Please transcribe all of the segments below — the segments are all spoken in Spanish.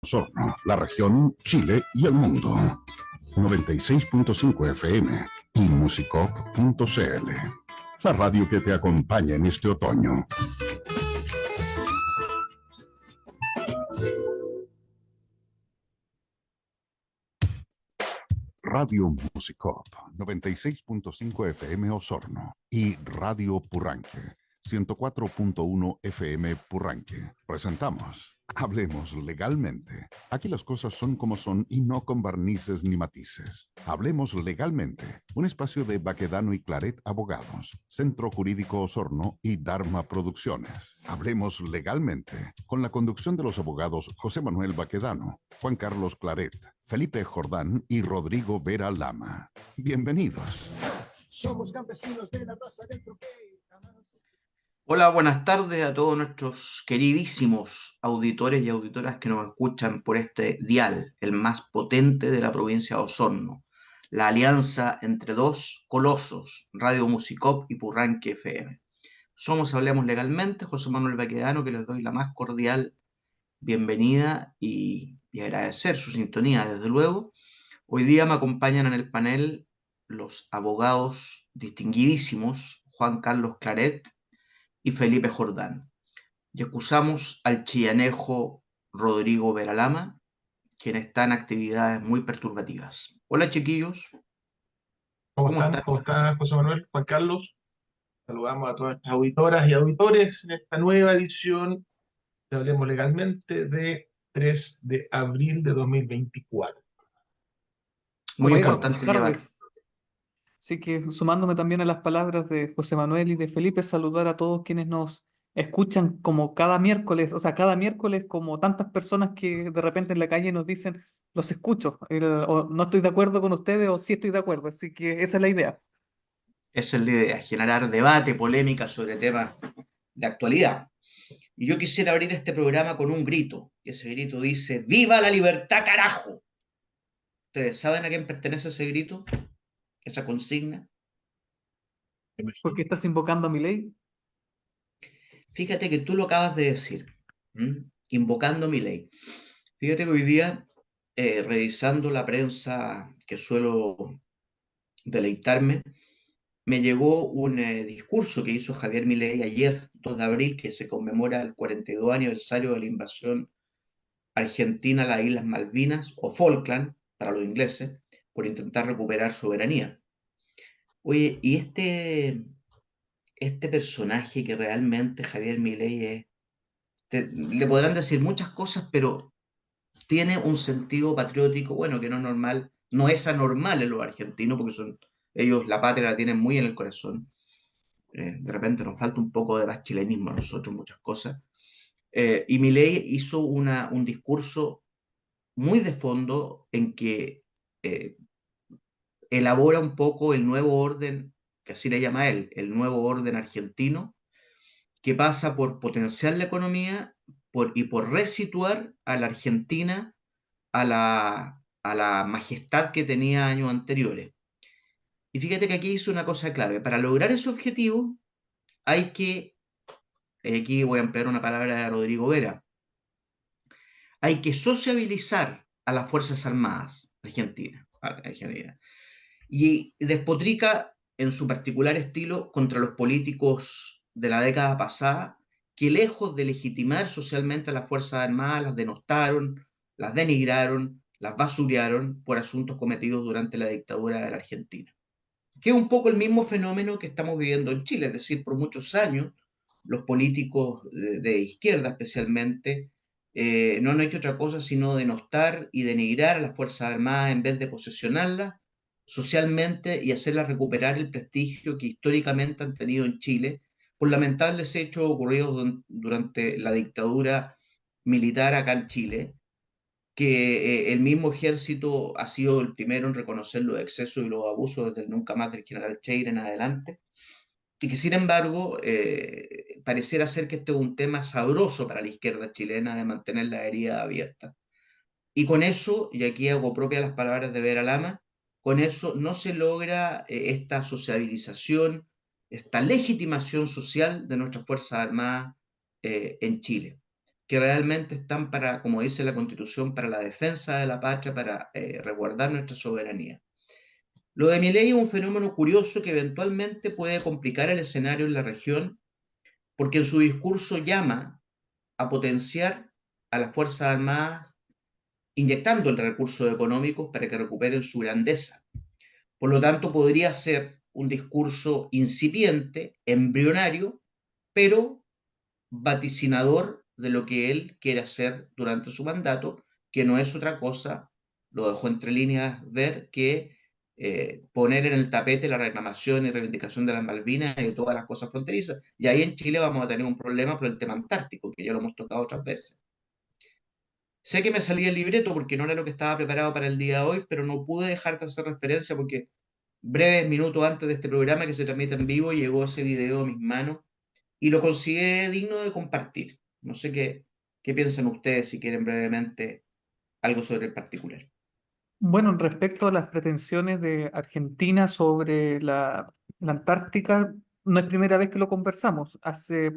Osorno, la región, Chile y el mundo. 96.5 FM y musicop.cl. La radio que te acompaña en este otoño. Radio Musicop 96.5 FM Osorno y Radio Purranque 104.1 FM Purranque. Presentamos Hablemos Legalmente. Aquí las cosas son como son y no con barnices ni matices. Hablemos Legalmente, un espacio de Baquedano y Claret Abogados, Centro Jurídico Osorno y Dharma Producciones. Hablemos Legalmente, con la conducción de los abogados José Manuel Baquedano, Juan Carlos Claret, Felipe Jordán y Rodrigo Vera Lama. Bienvenidos. Somos campesinos de la raza del troquel. Hola, buenas tardes a todos nuestros queridísimos auditores y auditoras que nos escuchan por este dial, el más potente de la provincia de Osorno, la alianza entre dos colosos, Radio Musicop y Purranque FM. Somos Hablemos Legalmente, José Manuel Baquedano, que les doy la más cordial bienvenida y agradecer su sintonía, desde luego. Hoy día me acompañan en el panel los abogados distinguidísimos Juan Carlos Claret y Felipe Jordán. Y excusamos al chillanejo Rodrigo Veralama, quien está en actividades muy perturbativas. Hola, chiquillos. ¿Cómo están? ¿Cómo está José Manuel? Juan Carlos. Saludamos a todas las auditoras y auditores en esta nueva edición de Hablemos Legalmente de 3 de abril de 2024. Muy Bueno, importante llevar. Así que sumándome también a las palabras de José Manuel y de Felipe, saludar a todos quienes nos escuchan como cada miércoles, o sea, cada miércoles como tantas personas que de repente en la calle nos dicen, los escucho, o no estoy de acuerdo con ustedes o sí estoy de acuerdo, así que esa es la idea. Esa es la idea, generar debate, polémica sobre temas de actualidad. Y yo quisiera abrir este programa con un grito, y ese grito dice, ¡Viva la libertad, carajo! ¿Ustedes saben a quién pertenece ese grito? Esa consigna. ¿Por qué estás invocando a mi ley? Fíjate que tú lo acabas de decir, invocando mi ley. Fíjate que hoy día, revisando la prensa que suelo deleitarme, me llegó un discurso que hizo Javier Milei ayer, 2 de abril, que se conmemora el 42 aniversario de la invasión argentina a las Islas Malvinas, o Falkland, para los ingleses, por intentar recuperar soberanía. Oye, y este personaje que realmente Javier Milei es, le podrán decir muchas cosas, pero tiene un sentido patriótico, bueno, que no es normal, no es anormal en los argentinos, porque ellos la patria la tienen muy en el corazón. De repente nos falta un poco de más chilenismo a nosotros, muchas cosas. Y Milei hizo un discurso muy de fondo en que elabora un poco el nuevo orden, que así le llama él, el nuevo orden argentino, que pasa por potenciar la economía y por resituar a la Argentina a la majestad que tenía años anteriores. Y fíjate que aquí hizo una cosa clave. Para lograr ese objetivo hay que, aquí voy a emplear una palabra de Rodrigo Vera, hay que sociabilizar a las Fuerzas Armadas argentinas. Y despotrica en su particular estilo contra los políticos de la década pasada, que lejos de legitimar socialmente a las Fuerzas Armadas, las denostaron, las denigraron, las basurearon por asuntos cometidos durante la dictadura de la Argentina. Que es un poco el mismo fenómeno que estamos viviendo en Chile, es decir, por muchos años los políticos de izquierda especialmente no han hecho otra cosa sino denostar y denigrar a las Fuerzas Armadas en vez de posesionarlas socialmente y hacerlas recuperar el prestigio que históricamente han tenido en Chile por lamentables hechos ocurridos durante la dictadura militar acá en Chile, que el mismo ejército ha sido el primero en reconocer los excesos y los abusos desde el nunca más del general Cheire en adelante, y que sin embargo pareciera ser que este es un tema sabroso para la izquierda chilena de mantener la herida abierta. Y con eso, y aquí hago propia las palabras de Vera Lama, con eso no se logra esta sociabilización, esta legitimación social de nuestras Fuerzas Armadas en Chile. que realmente están para, como dice la Constitución, para la defensa de la patria, para resguardar nuestra soberanía. Lo de Milei es un fenómeno curioso que eventualmente puede complicar el escenario en la región, porque en su discurso llama a potenciar a las Fuerzas Armadas inyectando el recursos económicos para que recuperen su grandeza. Por lo tanto, podría ser un discurso incipiente, embrionario, pero vaticinador de lo que él quiere hacer durante su mandato, que no es otra cosa, lo dejó entre líneas ver, que poner en el tapete la reclamación y reivindicación de las Malvinas y de todas las cosas fronterizas. Y ahí en Chile vamos a tener un problema por el tema antártico, que ya lo hemos tocado otras veces. Sé que me salí el libreto porque no era lo que estaba preparado para el día de hoy, pero no pude dejar de hacer referencia porque breves minutos antes de este programa que se transmite en vivo llegó ese video a mis manos y lo consideré digno de compartir. No sé qué piensan ustedes si quieren brevemente algo sobre el particular. Bueno, respecto a las pretensiones de Argentina sobre la Antártica, no es primera vez que lo conversamos. Hace,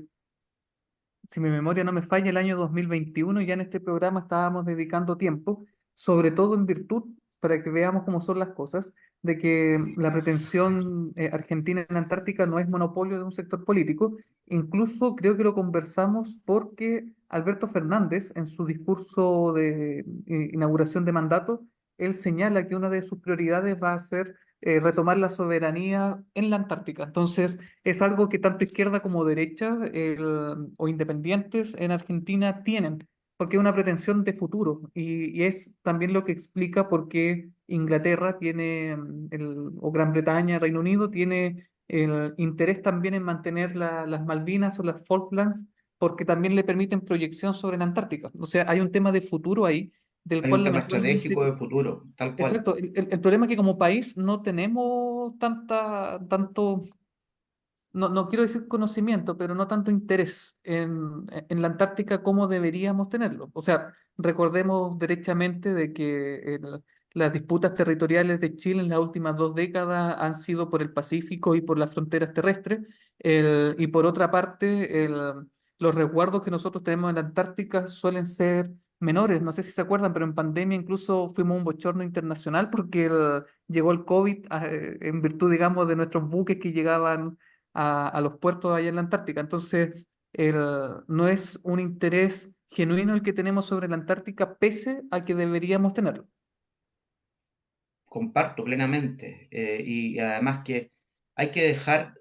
si mi memoria no me falla, el año 2021 ya en este programa estábamos dedicando tiempo, sobre todo en virtud, para que veamos cómo son las cosas, de que la pretensión argentina en la Antártica no es monopolio de un sector político. Incluso creo que lo conversamos porque Alberto Fernández, en su discurso de inauguración de mandato, él señala que una de sus prioridades va a ser retomar la soberanía en la Antártica. Entonces, es algo que tanto izquierda como derecha o independientes en Argentina tienen, porque es una pretensión de futuro y es también lo que explica por qué Inglaterra tiene, o Gran Bretaña, Reino Unido, tiene el interés también en mantener las Malvinas o las Falklands, porque también le permiten proyección sobre la Antártica. O sea, hay un tema de futuro ahí, del Hay un cual tema lamentablemente... estratégico de futuro, tal cual. Exacto, el problema es que como país no tenemos tanto, no quiero decir conocimiento, pero no tanto interés en la Antártica como deberíamos tenerlo. O sea, recordemos derechamente de que las disputas territoriales de Chile en las últimas 2 décadas han sido por el Pacífico y por las fronteras terrestres, y por otra parte, los resguardos que nosotros tenemos en la Antártica suelen ser menores. No sé si se acuerdan, pero en pandemia incluso fuimos un bochorno internacional porque llegó el COVID en virtud, digamos, de nuestros buques que llegaban a los puertos allá en la Antártica. Entonces, no es un interés genuino el que tenemos sobre la Antártica, pese a que deberíamos tenerlo. Comparto plenamente. Y además que hay que dejar,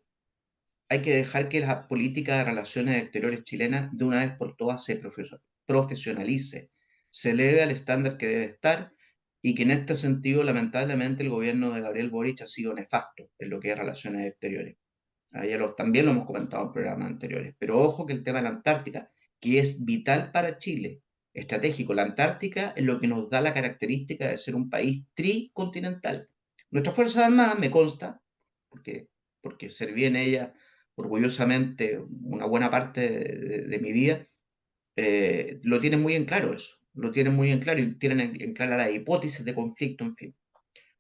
hay que dejar que la política de relaciones exteriores chilenas de una vez por todas se profesionalice, se eleve al estándar que debe estar y que en este sentido, lamentablemente, el gobierno de Gabriel Boric ha sido nefasto en lo que es relaciones exteriores. También lo hemos comentado en programas anteriores, pero ojo que el tema de la Antártica, que es vital para Chile, estratégico, la Antártica es lo que nos da la característica de ser un país tricontinental. Nuestras Fuerzas Armadas, me consta, porque, porque serví en ella orgullosamente una buena parte de mi vida, lo tienen muy en claro eso, lo tienen muy en claro y tienen en clara la hipótesis de conflicto, en fin.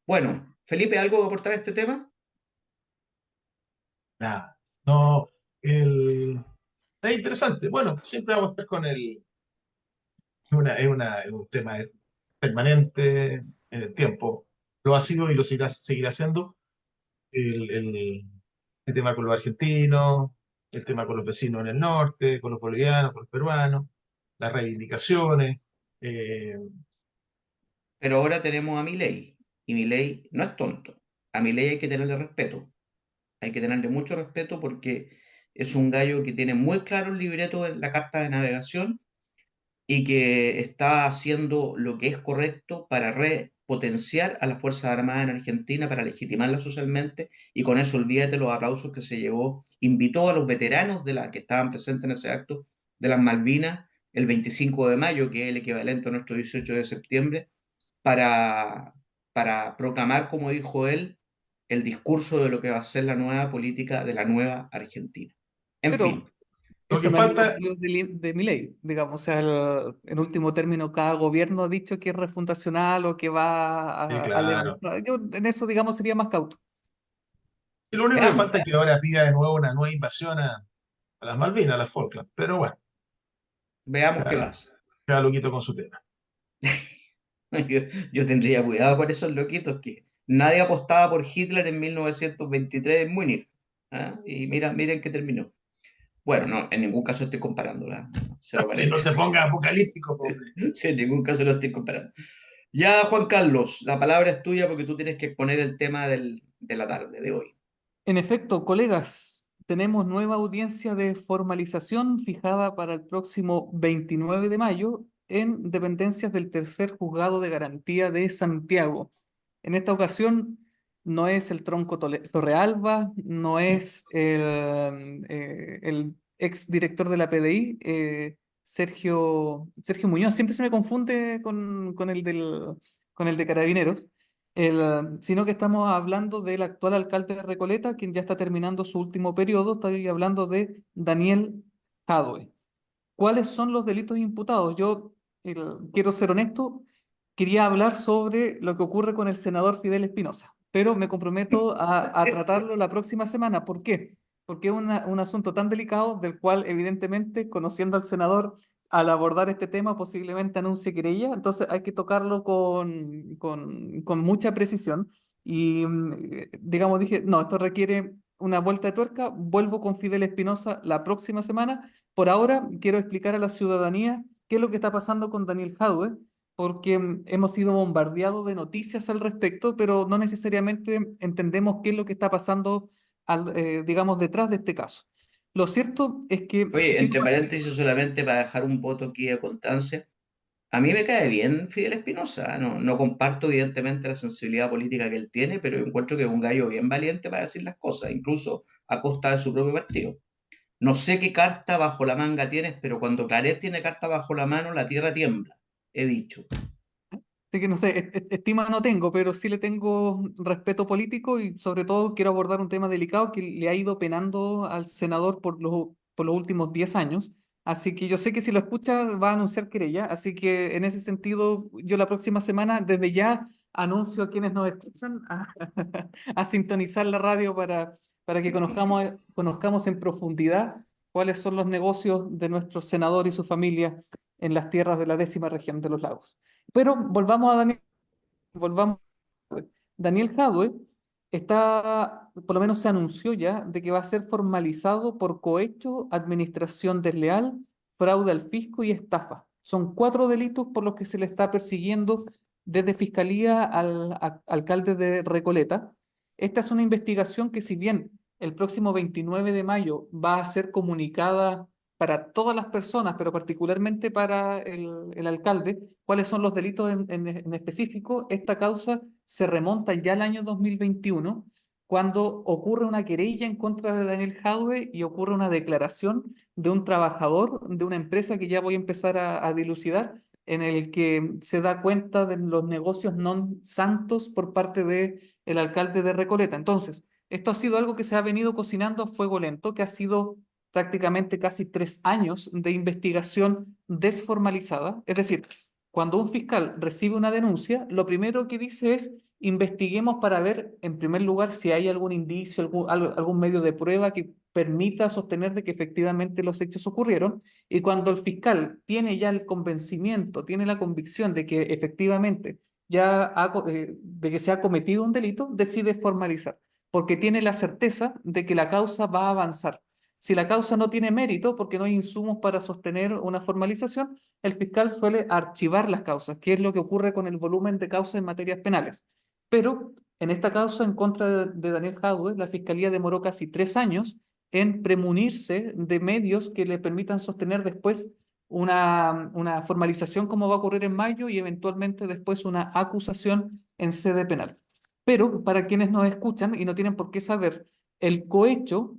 Bueno, Felipe, ¿algo que aportar a este tema? Nada. No, el... es interesante. Bueno, siempre vamos a estar con es un tema permanente en el tiempo. Lo ha sido y lo seguirá siendo. El, el, el tema con los argentinos, el tema con los vecinos en el norte, con los bolivianos, con los peruanos, las reivindicaciones. eh, Pero ahora tenemos a Milei, y Milei no es tonto. A Milei hay que tenerle respeto, hay que tenerle mucho respeto porque es un gallo que tiene muy claro el libreto de la carta de navegación y que está haciendo lo que es correcto para repotenciar a las Fuerzas Armadas en Argentina, para legitimarlas socialmente, y con eso olvídate los aplausos que se llevó. Invitó a los veteranos de la que estaban presentes en ese acto de las Malvinas el 25 de mayo, que es el equivalente a nuestro 18 de septiembre, para, para proclamar, como dijo él, el discurso de lo que va a ser la nueva política de la nueva Argentina. En Pero fin, lo eso que no es lo falta, de Milei, digamos. O sea, en último término, cada gobierno ha dicho que es refundacional o que va a claro, levantar. Yo en eso, digamos, sería más cauto. y lo único que veamos. falta es que ahora pida de nuevo una nueva invasión a las Malvinas, a las Falklands. Pero bueno, Veamos qué Cada, pasa. cada loquito con su tema. Yo, yo tendría cuidado con esos loquitos que nadie apostaba por Hitler en 1923 en Múnich. ¿Ah? Y mira, miren qué terminó. Bueno, no, en ningún caso estoy comparándola. Cero Si no te paréntesis. pongas apocalíptico, pobre. Sí, en ningún caso lo estoy comparando. Ya, Juan Carlos, la palabra es tuya porque tú tienes que exponer el tema de la tarde de hoy. En efecto, colegas, tenemos nueva audiencia de formalización fijada para el próximo 29 de mayo en dependencias del Tercer Juzgado de Garantía de Santiago. En esta ocasión no es el Tronco Torrealba, no es el ex director de la PDI, Sergio Muñoz. Siempre se me confunde con el de Carabineros, sino que estamos hablando del actual alcalde de Recoleta, quien ya está terminando su último periodo. Estoy hablando de Daniel Jadwe. ¿Cuáles son los delitos imputados? Yo quiero ser honesto, quería hablar sobre lo que ocurre con el senador Fidel Espinosa, pero me comprometo a tratarlo la próxima semana. ¿Por qué? Porque es un asunto tan delicado del cual, evidentemente, conociendo al senador, al abordar este tema, posiblemente anuncie querella, entonces hay que tocarlo con mucha precisión. Y, digamos, dije, no, esto requiere una vuelta de tuerca, vuelvo con Fidel Espinosa la próxima semana. Por ahora, quiero explicar a la ciudadanía qué es lo que está pasando con Daniel Jadwe, porque hemos sido bombardeados de noticias al respecto, pero no necesariamente entendemos qué es lo que está pasando, digamos, detrás de este caso. Lo cierto es que Oye, quiero entre paréntesis, solamente para dejar un voto aquí a constancia, a mí me cae bien Fidel Espinosa. No, no comparto evidentemente la sensibilidad política que él tiene, pero encuentro que es un gallo bien valiente para decir las cosas, incluso a costa de su propio partido. No sé qué carta bajo la manga tienes, pero cuando Claret tiene carta bajo la mano, la tierra tiembla, he dicho. Así que no sé, estima no tengo, pero sí le tengo respeto político y sobre todo quiero abordar un tema delicado que le ha ido penando al senador por los últimos 10 años. Así que yo sé que si lo escucha va a anunciar querella. Así que en ese sentido, yo la próxima semana, desde ya, anuncio a quienes nos escuchan a sintonizar la radio para que conozcamos en profundidad cuáles son los negocios de nuestro senador y su familia en las tierras de la 10ª región de los lagos. Pero volvamos a Daniel, volvamos. Daniel Jadwe está, por lo menos se anunció ya, de que va a ser formalizado por cohecho, administración desleal, fraude al fisco y estafa. Son 4 delitos por los que se le está persiguiendo desde Fiscalía al alcalde de Recoleta. Esta es una investigación que, si bien el próximo 29 de mayo va a ser comunicada para todas las personas, pero particularmente para el alcalde, cuáles son los delitos en específico, esta causa se remonta ya al año 2021, cuando ocurre una querella en contra de Daniel Jadwe y ocurre una declaración de un trabajador de una empresa que ya voy a empezar a dilucidar, en el que se da cuenta de los negocios non santos por parte del alcalde de Recoleta. Entonces, esto ha sido algo que se ha venido cocinando a fuego lento, que ha sido prácticamente casi 3 años de investigación desformalizada. Es decir, cuando un fiscal recibe una denuncia, lo primero que dice es: investiguemos para ver, en primer lugar, si hay algún indicio, algún medio de prueba que permita sostener de que efectivamente los hechos ocurrieron. Y cuando el fiscal tiene ya el convencimiento, tiene la convicción de que efectivamente de que se ha cometido un delito, decide formalizar, porque tiene la certeza de que la causa va a avanzar. Si la causa no tiene mérito, porque no hay insumos para sostener una formalización, el fiscal suele archivar las causas, que es lo que ocurre con el volumen de causas en materias penales. Pero en esta causa en contra de Daniel Jadwe, la fiscalía demoró casi 3 años en premunirse de medios que le permitan sostener después una formalización, como va a ocurrir en mayo, y eventualmente después una acusación en sede penal. Pero para quienes nos escuchan y no tienen por qué saber, el cohecho,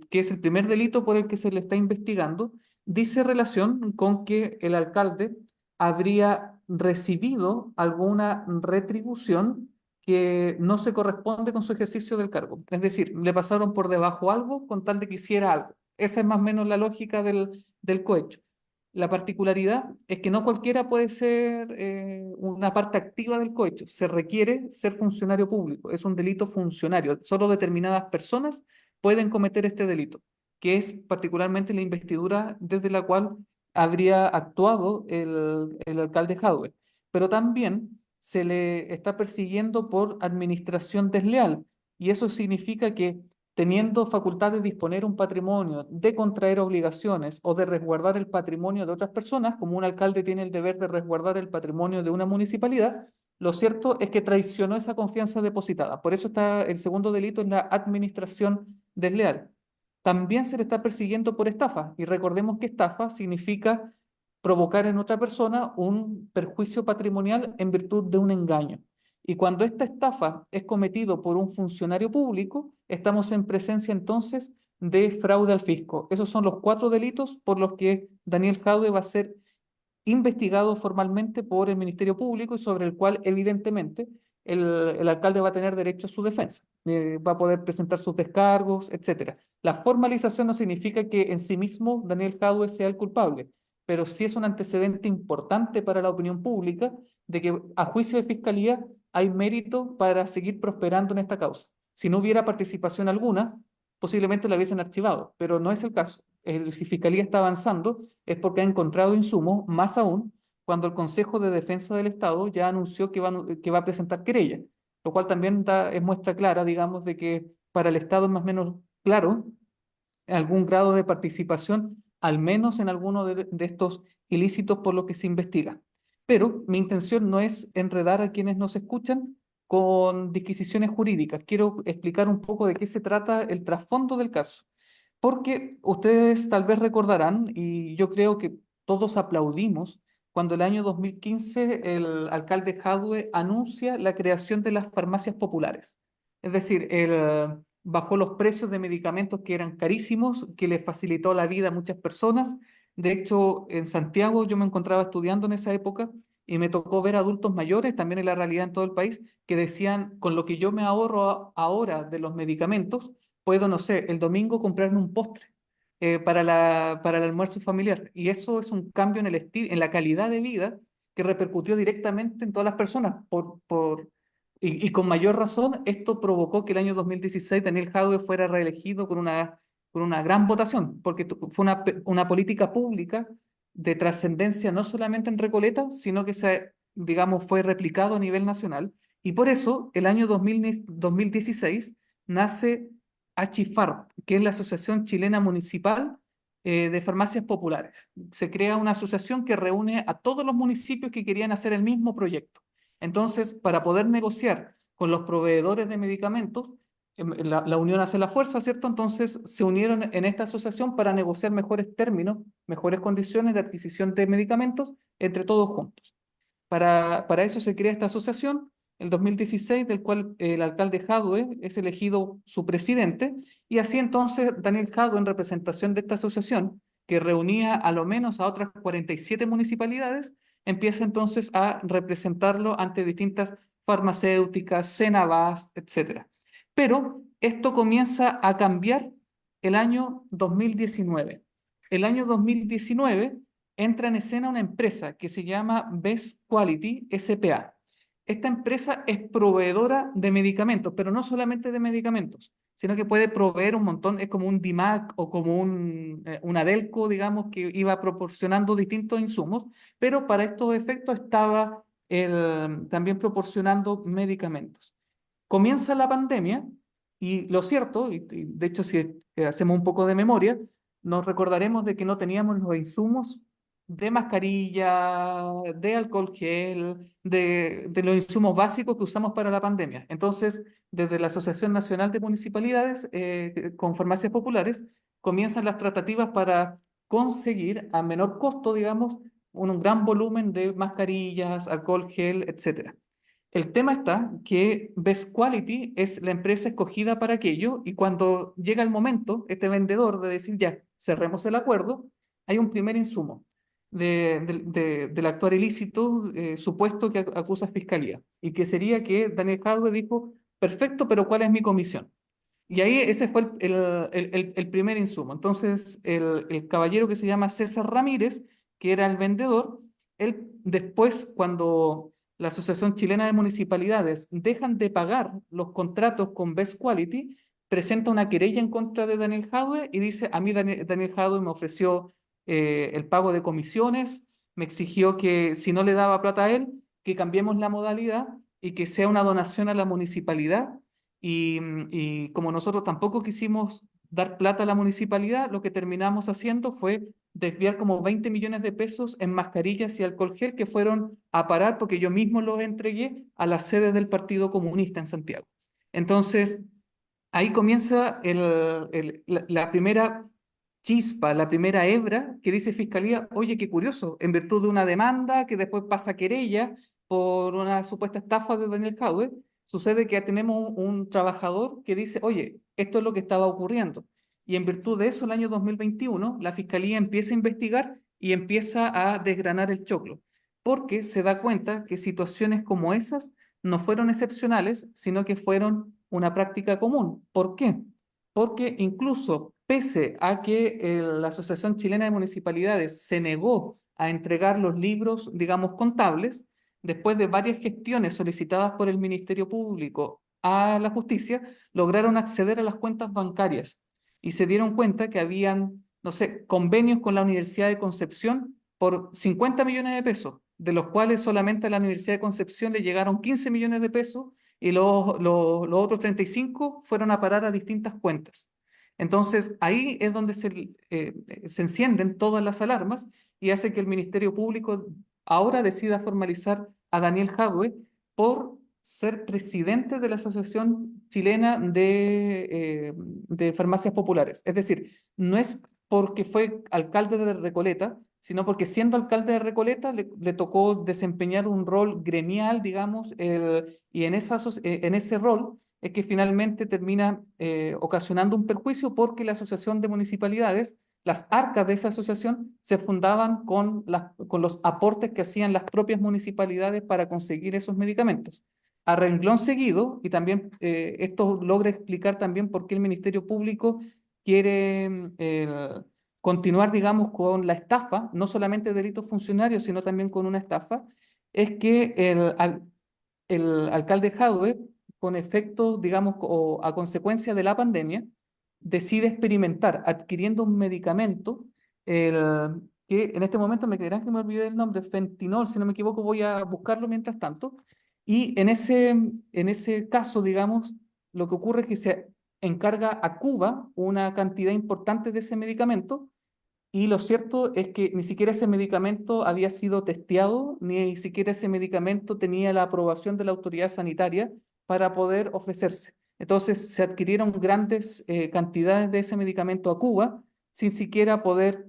que es el primer delito por el que se le está investigando, dice relación con que el alcalde habría recibido alguna retribución que no se corresponde con su ejercicio del cargo. Es decir, le pasaron por debajo algo con tal de que hiciera algo. Esa es más o menos la lógica del cohecho. La particularidad es que no cualquiera puede ser una parte activa del cohecho. Se requiere ser funcionario público. Es un delito funcionario. Solo determinadas personas pueden cometer este delito, que es particularmente la investidura desde la cual habría actuado el alcalde Jadwe, pero también se le está persiguiendo por administración desleal, y eso significa que teniendo facultad de disponer un patrimonio, de contraer obligaciones o de resguardar el patrimonio de otras personas, como un alcalde tiene el deber de resguardar el patrimonio de una municipalidad, lo cierto es que traicionó esa confianza depositada. Por eso está el segundo delito en la administración desleal. También se le está persiguiendo por estafa, y recordemos que estafa significa provocar en otra persona un perjuicio patrimonial en virtud de un engaño. Y cuando esta estafa es cometido por un funcionario público, estamos en presencia entonces de fraude al fisco. Esos son los 4 delitos por los que Daniel Jadwe va a ser investigado formalmente por el Ministerio Público y sobre el cual evidentemente el alcalde va a tener derecho a su defensa, va a poder presentar sus descargos, etcétera. La formalización no significa que en sí mismo Daniel Jadwe sea el culpable, pero sí es un antecedente importante para la opinión pública de que a juicio de fiscalía hay mérito para seguir prosperando en esta causa. Si no hubiera participación alguna, posiblemente la hubiesen archivado, pero no es el caso. Si Fiscalía está avanzando es porque ha encontrado insumos, más aún cuando el Consejo de Defensa del Estado ya anunció que va a presentar querella, lo cual también es muestra clara, digamos, de que para el Estado es más o menos claro algún grado de participación, al menos en alguno de estos ilícitos por lo que se investiga. Pero mi intención no es enredar a quienes nos escuchan con disquisiciones jurídicas. Quiero explicar un poco de qué se trata el trasfondo del caso. Porque ustedes tal vez recordarán, y yo creo que todos aplaudimos, cuando el año 2015 el alcalde Jadwe anuncia la creación de las farmacias populares. Es decir, bajó los precios de medicamentos que eran carísimos, que les facilitó la vida a muchas personas. De hecho, en Santiago yo me encontraba estudiando en esa época y me tocó ver adultos mayores, también en la realidad en todo el país, que decían, con lo que yo me ahorro ahora de los medicamentos, puedo, no sé, el domingo comprarme un postre para el almuerzo familiar. Y eso es un cambio en en la calidad de vida que repercutió directamente en todas las personas. Y con mayor razón, esto provocó que el año 2016 Daniel Jadwe fuera reelegido con una gran votación, porque fue una política pública de trascendencia no solamente en Recoleta, sino que digamos, fue replicado a nivel nacional. Y por eso, el año 2016 nace ACHIFAR, que es la Asociación Chilena Municipal de Farmacias Populares. Se crea una asociación que reúne a todos los municipios que querían hacer el mismo proyecto. Entonces, para poder negociar con los proveedores de medicamentos, la unión hace la fuerza, ¿cierto? Entonces se unieron en esta asociación para negociar mejores términos, mejores condiciones de adquisición de medicamentos entre todos juntos. Para eso se crea esta asociación, el 2016, del cual el alcalde Jadwe es elegido su presidente, y así entonces Daniel Jadwe, en representación de esta asociación, que reunía a lo menos a otras 47 municipalidades, empieza entonces a representarlo ante distintas farmacéuticas, Senabast, etc. Pero esto comienza a cambiar el año 2019. El año 2019 entra en escena una empresa que se llama Best Quality SPA. Esta empresa es proveedora de medicamentos, pero no solamente de medicamentos, sino que puede proveer un montón, es como un DIMAC o como un Adelco, digamos, que iba proporcionando distintos insumos, pero para estos efectos estaba también proporcionando medicamentos. Comienza la pandemia y lo cierto, y de hecho si hacemos un poco de memoria, nos recordaremos de que no teníamos los insumos de mascarilla, de alcohol gel, de los insumos básicos que usamos para la pandemia. Entonces, desde la Asociación Nacional de Municipalidades con Farmacias Populares, comienzan las tratativas para conseguir a menor costo, digamos, un gran volumen de mascarillas, alcohol gel, etcétera. El tema está que Best Quality es la empresa escogida para aquello, y cuando llega el momento, este vendedor de decir ya, cerremos el acuerdo, hay un primer insumo del actuar ilícito supuesto que acusa Fiscalía, y que sería que Daniel Jadwe dijo, perfecto, pero ¿cuál es mi comisión? Y ahí ese fue el primer insumo. Entonces, el caballero que se llama César Ramírez, que era el vendedor, él después, cuando la Asociación Chilena de Municipalidades dejan de pagar los contratos con Best Quality, presenta una querella en contra de Daniel Jadwe y dice, a mí Daniel Jadwe me ofreció el pago de comisiones, me exigió que si no le daba plata a él, que cambiemos la modalidad y que sea una donación a la municipalidad. Y como nosotros tampoco quisimos dar plata a la municipalidad, lo que terminamos haciendo fue desviar como 20 millones de pesos en mascarillas y alcohol gel que fueron a parar porque yo mismo los entregué a la sede del Partido Comunista en Santiago. Entonces, ahí comienza la primera chispa, la primera hebra que dice Fiscalía, oye, qué curioso, en virtud de una demanda que después pasa a querella por una supuesta estafa de Daniel Jadwe, sucede que tenemos un trabajador que dice, oye, esto es lo que estaba ocurriendo. Y en virtud de eso, el año 2021, la Fiscalía empieza a investigar y empieza a desgranar el choclo, porque se da cuenta que situaciones como esas no fueron excepcionales, sino que fueron una práctica común. ¿Por qué? Porque incluso pese a que la Asociación Chilena de Municipalidades se negó a entregar los libros, digamos, contables, después de varias gestiones solicitadas por el Ministerio Público a la justicia, lograron acceder a las cuentas bancarias y se dieron cuenta que habían, no sé, convenios con la Universidad de Concepción por 50 millones de pesos, de los cuales solamente a la Universidad de Concepción le llegaron 15 millones de pesos y los otros 35 fueron a parar a distintas cuentas. Entonces, ahí es donde se encienden todas las alarmas y hace que el Ministerio Público ahora decida formalizar a Daniel Jadwe por ser presidente de la Asociación Chilena de Farmacias Populares. Es decir, no es porque fue alcalde de Recoleta, sino porque siendo alcalde de Recoleta le tocó desempeñar un rol gremial, digamos, y en ese rol es que finalmente termina ocasionando un perjuicio porque la Asociación de Municipalidades, las arcas de esa asociación se fundaban con los aportes que hacían las propias municipalidades para conseguir esos medicamentos. A renglón seguido, y también esto logra explicar también por qué el Ministerio Público quiere continuar, digamos, con la estafa, no solamente delitos funcionarios, sino también con una estafa, es que el alcalde Jadwe, con efectos, digamos, o a consecuencia de la pandemia, decide experimentar adquiriendo un medicamento, que en este momento me creerán que me olvidé el nombre, fentinol, si no me equivoco, voy a buscarlo mientras tanto. Y en ese caso, digamos, lo que ocurre es que se encarga a Cuba una cantidad importante de ese medicamento y lo cierto es que ni siquiera ese medicamento había sido testeado, ni siquiera ese medicamento tenía la aprobación de la autoridad sanitaria para poder ofrecerse. Entonces se adquirieron grandes cantidades de ese medicamento a Cuba sin siquiera poder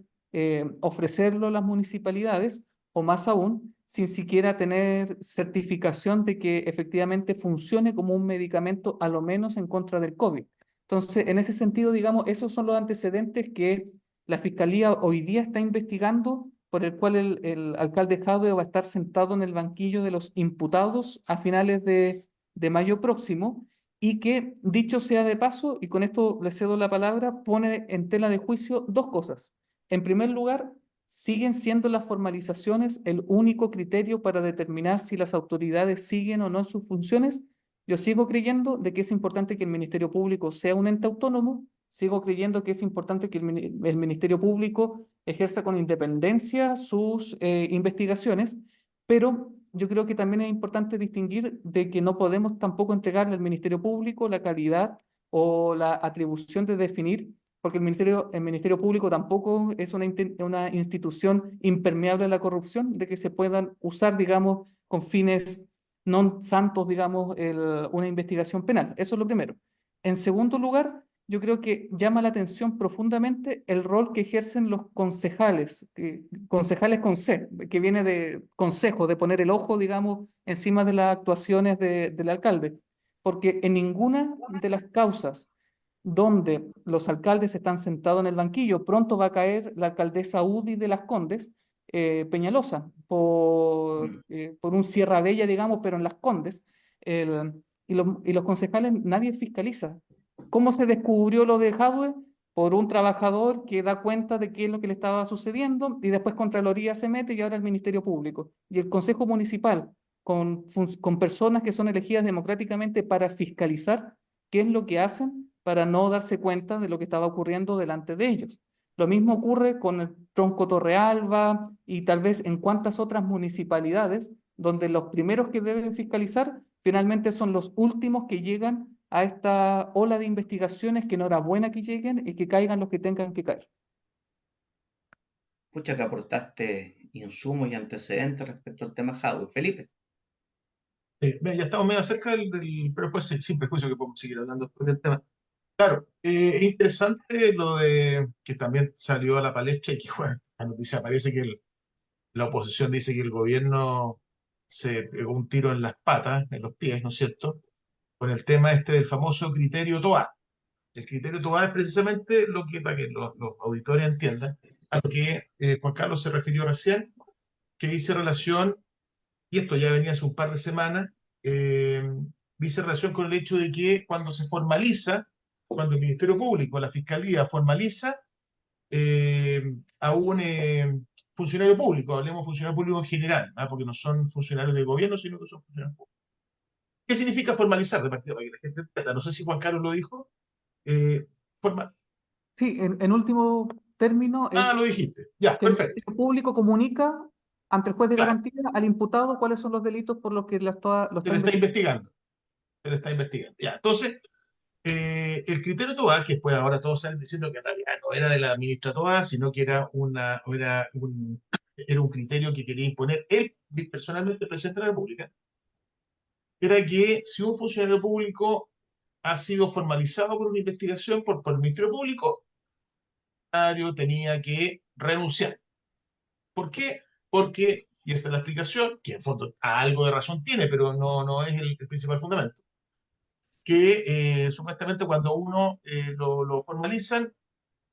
ofrecerlo a las municipalidades o más aún, sin siquiera tener certificación de que efectivamente funcione como un medicamento a lo menos en contra del COVID. Entonces, en ese sentido, digamos, esos son los antecedentes que la Fiscalía hoy día está investigando, por el cual el alcalde Jadwe va a estar sentado en el banquillo de los imputados a finales de mayo próximo, y que, dicho sea de paso, y con esto le cedo la palabra, pone en tela de juicio dos cosas. En primer lugar, siguen siendo las formalizaciones el único criterio para determinar si las autoridades siguen o no en sus funciones. Yo sigo creyendo de que es importante que el Ministerio Público sea un ente autónomo. Sigo creyendo que es importante que el Ministerio Público ejerza con independencia sus investigaciones, pero yo creo que también es importante distinguir de que no podemos tampoco entregarle al Ministerio Público la calidad o la atribución de definir, porque el Ministerio Público tampoco es una institución impermeable a la corrupción, de que se puedan usar, digamos, con fines no santos, digamos, una investigación penal. Eso es lo primero. En segundo lugar, yo creo que llama la atención profundamente el rol que ejercen los concejales, concejales con C, que viene de consejo, de poner el ojo, digamos, encima de las actuaciones del alcalde, porque en ninguna de las causas donde los alcaldes están sentados en el banquillo, pronto va a caer la alcaldesa UDI de Las Condes, Peñalosa, por un Sierra Bella, digamos, pero en Las Condes, y los concejales nadie fiscaliza. ¿Cómo se descubrió lo de Jadwe? Por un trabajador que da cuenta de qué es lo que le estaba sucediendo y después Contraloría se mete y ahora el Ministerio Público. Y el Consejo Municipal, con personas que son elegidas democráticamente para fiscalizar qué es lo que hacen para no darse cuenta de lo que estaba ocurriendo delante de ellos. Lo mismo ocurre con el Tronco Torrealba y tal vez en cuantas otras municipalidades, donde los primeros que deben fiscalizar finalmente son los últimos que llegan a esta ola de investigaciones, que enhorabuena que lleguen y que caigan los que tengan que caer. Pucha, que aportaste insumos y antecedentes respecto al tema Jadwe. Felipe. Mira, ya estamos medio cerca pero pues sin prejuicio que podemos seguir hablando después del tema. Claro, es interesante lo de que también salió a la palestra y que, bueno, la noticia parece que la oposición dice que el gobierno se pegó un tiro en las patas, en los pies, ¿no es cierto? Con el tema este del famoso criterio TOA. El criterio TOA es precisamente lo que, para que los auditores entiendan, a lo que Juan Carlos se refirió recién, que dice relación, y esto ya venía hace un par de semanas, eh, dice relación con el hecho de que cuando se formaliza, cuando el Ministerio Público, la Fiscalía formaliza eh, a un funcionario público, hablemos funcionario público en general, ¿ah? Porque no son funcionarios de gobierno, sino que son funcionarios públicos. ¿Qué significa formalizar de partida para que la gente entienda? No sé si Juan Carlos lo dijo. Eh, forma- Sí, en último término Ah, es lo dijiste. Ya, que el perfecto. Ministerio Público comunica ante el juez de Claro, garantía al imputado cuáles son los delitos por los que lo se está le está investigando. investigando. Se le está investigando. Ya, entonces, el criterio TOA, que después ahora todos salen diciendo que en realidad no era de la ministra TOA, sino que era un criterio que quería imponer él personalmente, el presidente de la República, era que si un funcionario público ha sido formalizado por una investigación por el Ministerio Público, el funcionario tenía que renunciar. ¿Por qué? Porque, y esta es la explicación, que en fondo algo de razón tiene, pero no es el principal fundamento, que supuestamente cuando uno lo formalizan,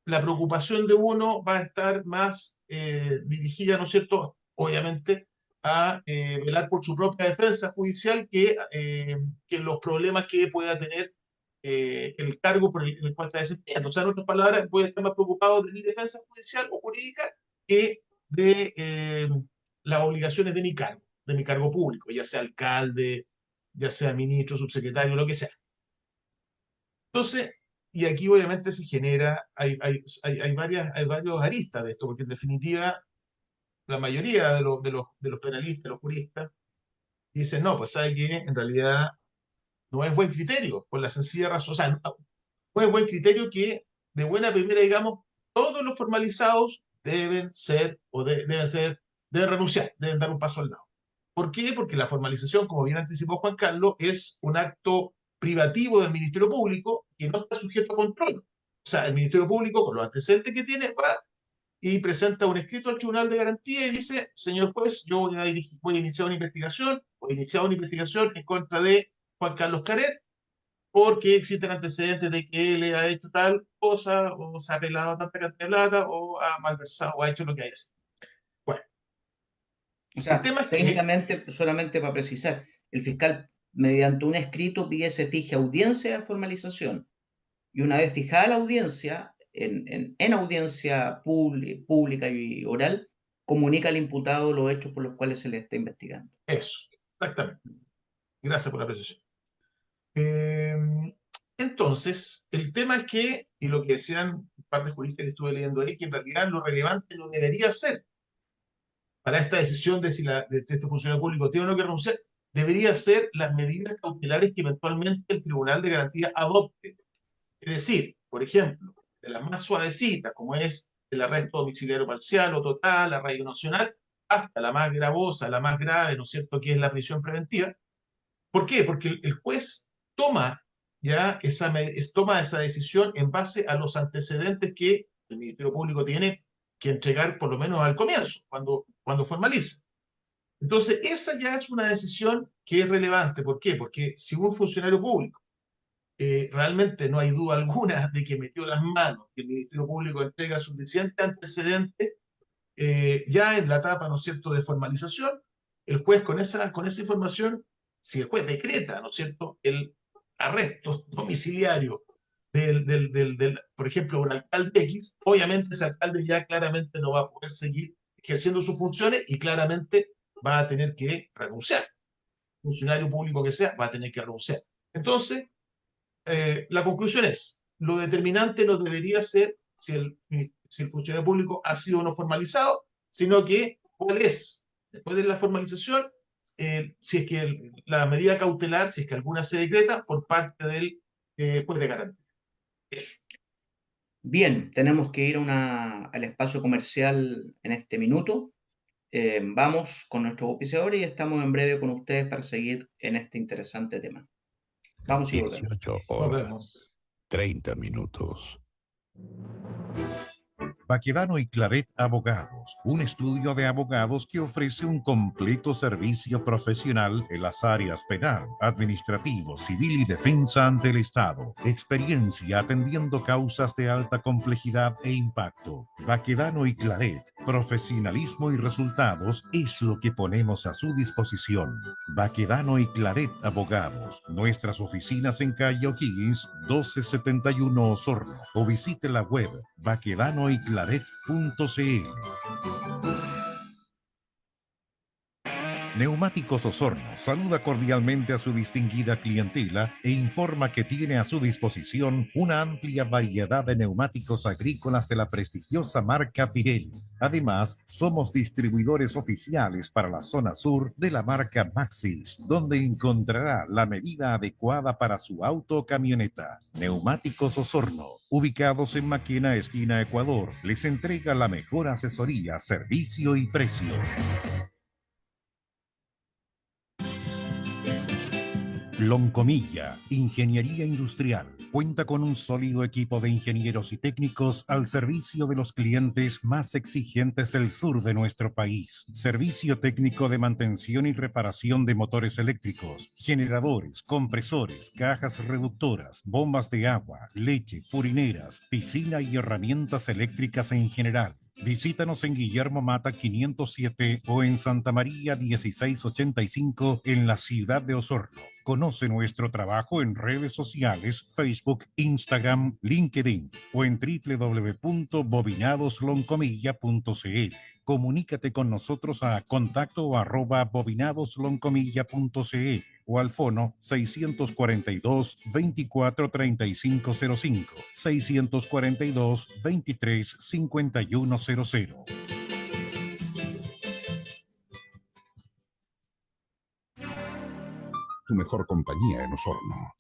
la preocupación de uno va a estar más dirigida, ¿no es cierto?, obviamente, a velar por su propia defensa judicial que los problemas que pueda tener el cargo por el cual está desempeñando. O sea, en otras palabras, voy a estar más preocupado de mi defensa judicial o jurídica que de las obligaciones de mi cargo público, ya sea alcalde, ya sea ministro, subsecretario, lo que sea. Entonces, y aquí obviamente se genera, hay varios aristas de esto, porque en definitiva la mayoría de los penalistas, los juristas, dicen, no, pues sabe que en realidad no es buen criterio, por la sencilla razón, o sea, no es buen criterio que de buena primera, digamos, todos los formalizados deben ser, deben renunciar, deben dar un paso al lado. ¿Por qué? Porque la formalización, como bien anticipó Juan Carlos, es un acto privativo del Ministerio Público que no está sujeto a control. O sea, el Ministerio Público, con los antecedentes que tiene, va y presenta un escrito al Tribunal de Garantía y dice, señor juez, yo voy a iniciar una investigación en contra de Juan Carlos Caret, porque existen antecedentes de que él ha hecho tal cosa, o se ha pelado tanta cantidad de plata, o ha malversado, o ha hecho lo que haya sido. Bueno, O el sea, tema es que técnicamente, solamente para precisar, el fiscal, mediante un escrito, pide se fije audiencia de formalización. Y una vez fijada la audiencia, en audiencia pública y oral, comunica al imputado los hechos por los cuales se le está investigando. eso, exactamente. Gracias por la precisión. Eh, entonces, el tema es que, y lo que decían un par de juristas que estuve leyendo ahí, que en realidad lo relevante no debería ser para esta decisión de si este funcionario público tiene o no que renunciar, debería ser las medidas cautelares que eventualmente el Tribunal de Garantía adopte. Es decir, por ejemplo, de las más suavecitas, como es el arresto domiciliario parcial o total, arraigo nacional, hasta la más gravosa, la más grave, ¿no es cierto?, que es la prisión preventiva. ¿Por qué? Porque el juez toma esa decisión en base a los antecedentes que el Ministerio Público tiene que entregar por lo menos al comienzo, cuando formaliza. Entonces, esa ya es una decisión que es relevante. ¿Por qué? Porque si un funcionario público realmente no hay duda alguna de que metió las manos, que el Ministerio Público entrega suficiente antecedente, ya en la etapa, ¿no es cierto?, de formalización, el juez con esa información, si el juez decreta, ¿no es cierto?, el arresto domiciliario por ejemplo, un alcalde X, obviamente ese alcalde ya claramente no va a poder seguir ejerciendo sus funciones y claramente va a tener que renunciar. Funcionario público que sea, va a tener que renunciar. Entonces, la conclusión es, lo determinante no debería ser si el si el funcionario público ha sido o no formalizado, sino que cuál es, después de la formalización, si es que la medida cautelar, si es que alguna se decreta por parte del juez de garantía. Eso. Bien, tenemos que ir al espacio comercial en este minuto. Vamos con nuestros auspiciadores y estamos en breve con ustedes para seguir en este interesante tema. Vamos y volvemos. 18 Nos horas, vemos. 30 minutos. Baquedano y Claret Abogados, un estudio de abogados que ofrece un completo servicio profesional en las áreas penal, administrativo, civil y defensa ante el Estado. Experiencia atendiendo causas de alta complejidad e impacto. Baquedano y Claret, profesionalismo y resultados es lo que ponemos a su disposición. Baquedano y Claret Abogados, nuestras oficinas en calle O'Higgins 1271 Osorno, o visite la web baquedanoyclaret.cl. Neumáticos Osorno saluda cordialmente a su distinguida clientela e informa que tiene a su disposición una amplia variedad de neumáticos agrícolas de la prestigiosa marca Pirelli. Además, somos distribuidores oficiales para la zona sur de la marca Maxxis, donde encontrará la medida adecuada para su auto o camioneta. Neumáticos Osorno, ubicados en Maquena, esquina Ecuador, les entrega la mejor asesoría, servicio y precio. Loncomilla, Ingeniería Industrial. Cuenta con un sólido equipo de ingenieros y técnicos al servicio de los clientes más exigentes del sur de nuestro país. Servicio técnico de mantención y reparación de motores eléctricos, generadores, compresores, cajas reductoras, bombas de agua, leche, purineras, piscina y herramientas eléctricas en general. Visítanos en Guillermo Mata 507 o en Santa María 1685 en la ciudad de Osorno. Conoce nuestro trabajo en redes sociales, Facebook, Instagram, LinkedIn o en www.bobinadosloncomilla.cl. Comunícate con nosotros a contacto@bobinadosloncomilla.cl o al fono 642 24 3505, 642 23 5100. Tu mejor compañía en Osorno.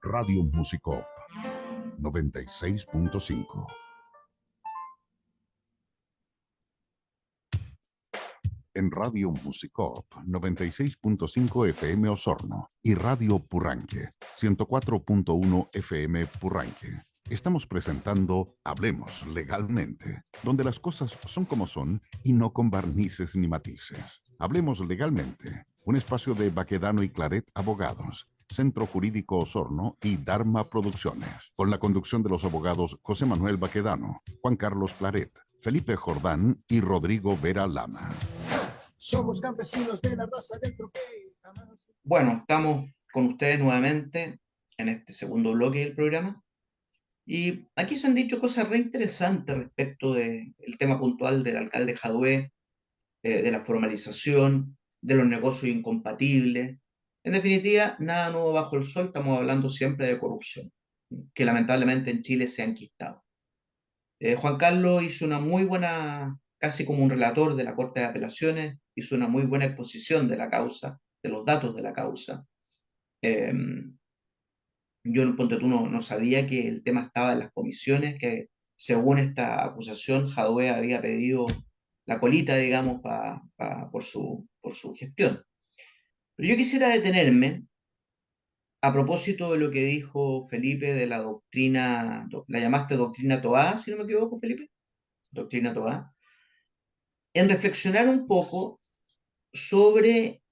Radio Musicop 96.5. En Radio Musicop 96.5 FM Osorno y Radio Purranque 104.1 FM Purranque. Estamos presentando Hablemos Legalmente, donde las cosas son como son y no con barnices ni matices. Hablemos Legalmente, un espacio de Baquedano y Claret Abogados, Centro Jurídico Osorno y Dharma Producciones, con la conducción de los abogados José Manuel Baquedano, Juan Carlos Claret, Felipe Jordán y Rodrigo Vera Lama. Somos campesinos de la raza del troque. Bueno, estamos con ustedes nuevamente en este segundo bloque del programa. Y aquí se han dicho cosas re interesantes respecto del tema puntual del alcalde Jadue, de la formalización, de los negocios incompatibles. En definitiva, nada nuevo bajo el sol, estamos hablando siempre de corrupción, que lamentablemente en Chile se ha enquistado. Juan Carlos hizo una muy buena, casi como un relator de la Corte de Apelaciones, hizo una muy buena exposición de la causa, de los datos de la causa. Yo, ponte tú, no sabía que el tema estaba en las comisiones, que según esta acusación, Jadue había pedido la colita, digamos, por su gestión. Pero yo quisiera detenerme a propósito de lo que dijo Felipe de la doctrina, la llamaste doctrina Toá, si no me equivoco, Felipe, doctrina Toá, en reflexionar un poco sobre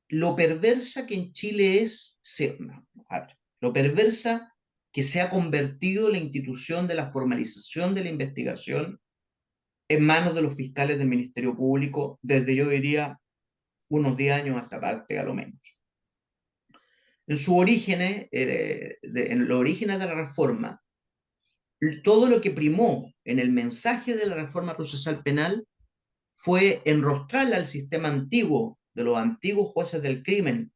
lo perversa que en Chile es, lo perversa que se ha convertido la institución de la formalización de la investigación en manos de los fiscales del Ministerio Público desde, yo diría, unos 10 años a esta parte, a lo menos. En sus orígenes, en los orígenes de la reforma, todo lo que primó en el mensaje de la reforma procesal penal fue enrostrarle al sistema antiguo de los antiguos jueces del crimen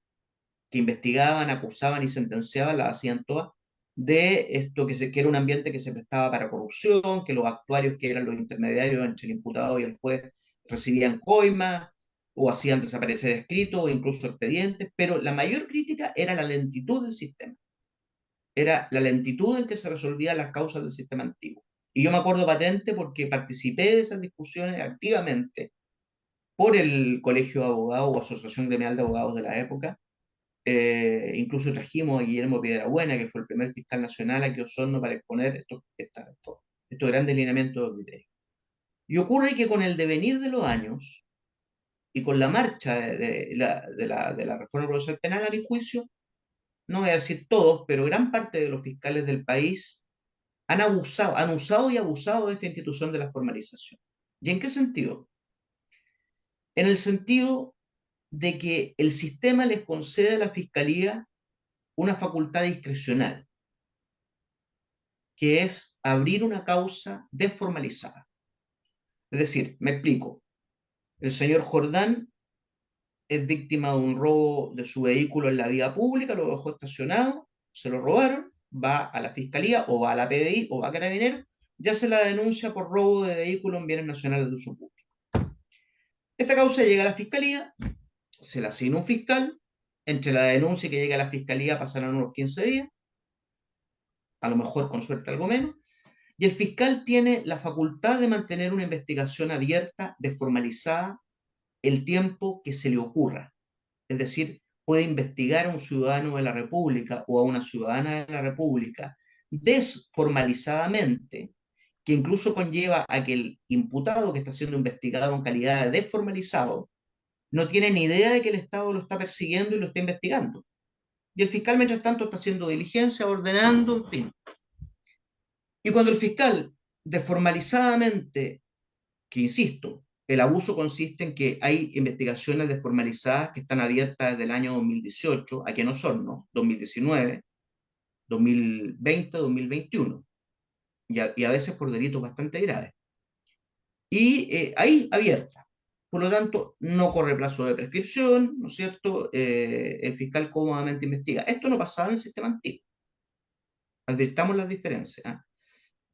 que investigaban, acusaban y sentenciaban, las hacían todas, de esto que era un ambiente que se prestaba para corrupción, que los actuarios, que eran los intermediarios entre el imputado y el juez, recibían coimas o hacían desaparecer escritos o incluso expedientes, pero la mayor crítica era la lentitud del sistema, era la lentitud en que se resolvían las causas del sistema antiguo. Y yo me acuerdo patente porque participé de esas discusiones activamente por el Colegio de Abogados o Asociación Gremial de Abogados de la época. Incluso trajimos a Guillermo Piedrabuena, que fue el primer fiscal nacional aquí a Osorno, para exponer estos grandes lineamientos de criterio. Y ocurre que con el devenir de los años y con la marcha de la reforma procesal penal, a mi juicio, no voy a decir todos, pero gran parte de los fiscales del país han usado y abusado de esta institución de la formalización. ¿Y en qué sentido? En el sentido de que el sistema les concede a la fiscalía una facultad discrecional, que es abrir una causa desformalizada. Es decir, me explico, el señor Jordán es víctima de un robo de su vehículo en la vía pública, lo dejó estacionado, se lo robaron, va a la fiscalía o va a la PDI o va a Carabineros, ya se la denuncia por robo de vehículo en bienes nacionales de uso público. Esta causa llega a la fiscalía, se la asigna un fiscal, entre la denuncia que llega a la fiscalía pasarán unos 15 días, a lo mejor con suerte algo menos, y el fiscal tiene la facultad de mantener una investigación abierta, desformalizada, el tiempo que se le ocurra. Es decir, puede investigar a un ciudadano de la República o a una ciudadana de la República desformalizadamente, que incluso conlleva a que el imputado que está siendo investigado en calidad de desformalizado no tiene ni idea de que el Estado lo está persiguiendo y lo está investigando. Y el fiscal, mientras tanto, está haciendo diligencia, ordenando, en fin. Y cuando el fiscal, desformalizadamente, que insisto, el abuso consiste en que hay investigaciones desformalizadas que están abiertas desde el año 2018, aquí en Osorno, 2019, 2020, 2021, y a veces por delitos bastante graves. Y ahí abierta. Por lo tanto, no corre plazo de prescripción, ¿no es cierto? El fiscal cómodamente investiga. Esto no pasaba en el sistema antiguo. Advirtamos las diferencias, ¿eh?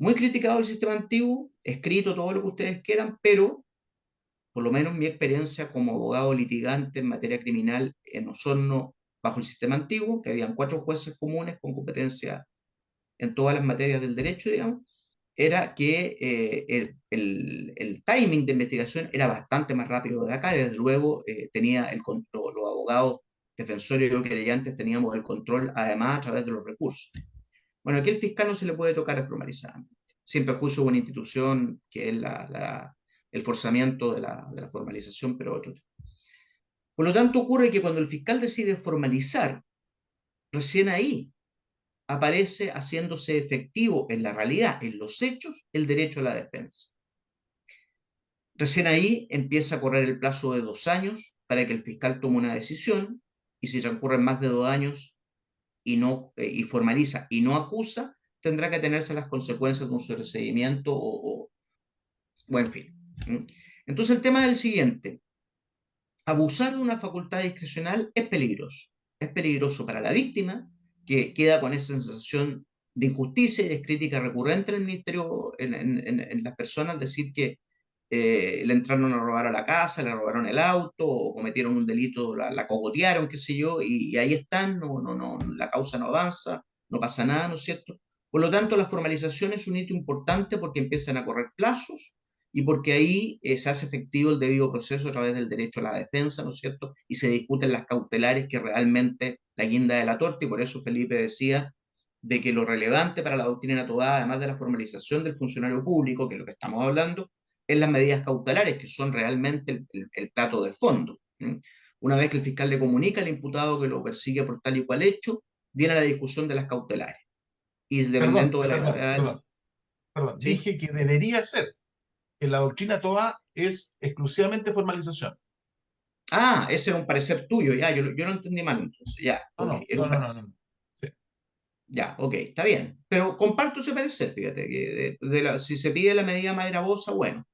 Muy criticado el sistema antiguo, escrito todo lo que ustedes quieran, pero por lo menos mi experiencia como abogado litigante en materia criminal en Osorno bajo el sistema antiguo, que habían 4 jueces comunes con competencia en todas las materias del derecho, digamos, era que el timing de investigación era bastante más rápido de acá, y desde luego los abogados defensores y querellantes teníamos el control además a través de los recursos. Bueno, aquí el fiscal no se le puede tocar desformalizadamente, sin perjuicio de una institución que es el forzamiento de la formalización, pero otro tema. Por lo tanto, ocurre que cuando el fiscal decide formalizar, recién ahí aparece haciéndose efectivo en la realidad, en los hechos, el derecho a la defensa. Recién ahí empieza a correr el plazo de 2 años para que el fiscal tome una decisión, y si transcurren más de 2 años y formaliza y no acusa, tendrá que atenerse a las consecuencias de un sobreseimiento o en fin. Entonces el tema es el siguiente. Abusar de una facultad discrecional es peligroso. Es peligroso para la víctima, que queda con esa sensación de injusticia, y es crítica recurrente en el ministerio, en las personas, decir que le entraron a robar a la casa, le robaron el auto, o cometieron un delito, la cogotearon, qué sé yo, y ahí están, la causa no avanza, no pasa nada, ¿no es cierto? Por lo tanto, la formalización es un hito importante porque empiezan a correr plazos y porque ahí se hace efectivo el debido proceso a través del derecho a la defensa, ¿no es cierto? Y se discuten las cautelares, que realmente la guinda de la torta, y por eso Felipe decía de que lo relevante para la doctrina Tobá, además de la formalización del funcionario público, que es lo que estamos hablando, es las medidas cautelares, que son realmente el plato de fondo. Una vez que el fiscal le comunica al imputado que lo persigue por tal y cual hecho, viene la discusión de las cautelares. Y dependiendo de la gravedad... Perdón. ¿Sí? Dije que debería ser, que la doctrina Tobá es exclusivamente formalización. Ah, ese era un parecer tuyo, ya, yo lo entendí mal, entonces, ya, ok, era un parecer. No. Sí. Ya, ok, está bien. Pero comparto ese parecer, fíjate, que si se pide la medida más gravosa, bueno.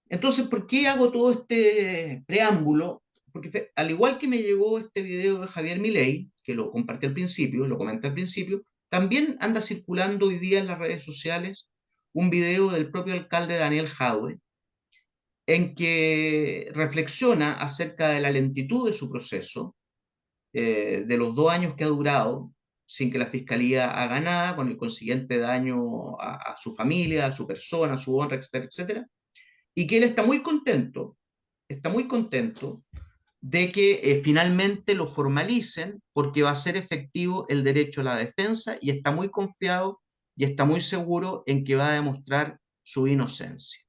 Entonces, ¿por qué hago todo este preámbulo? Porque al igual que me llegó este video de Javier Milei, que lo compartí al principio, lo comenté al principio, También anda circulando hoy día en las redes sociales un video del propio alcalde Daniel Jadwe, en que reflexiona acerca de la lentitud de su proceso, de los 2 años que ha durado sin que la fiscalía haga nada, con el consiguiente daño a su familia, a su persona, a su honra, etcétera, etcétera, y que él está muy contento de que finalmente lo formalicen porque va a ser efectivo el derecho a la defensa y está muy confiado y está muy seguro en que va a demostrar su inocencia.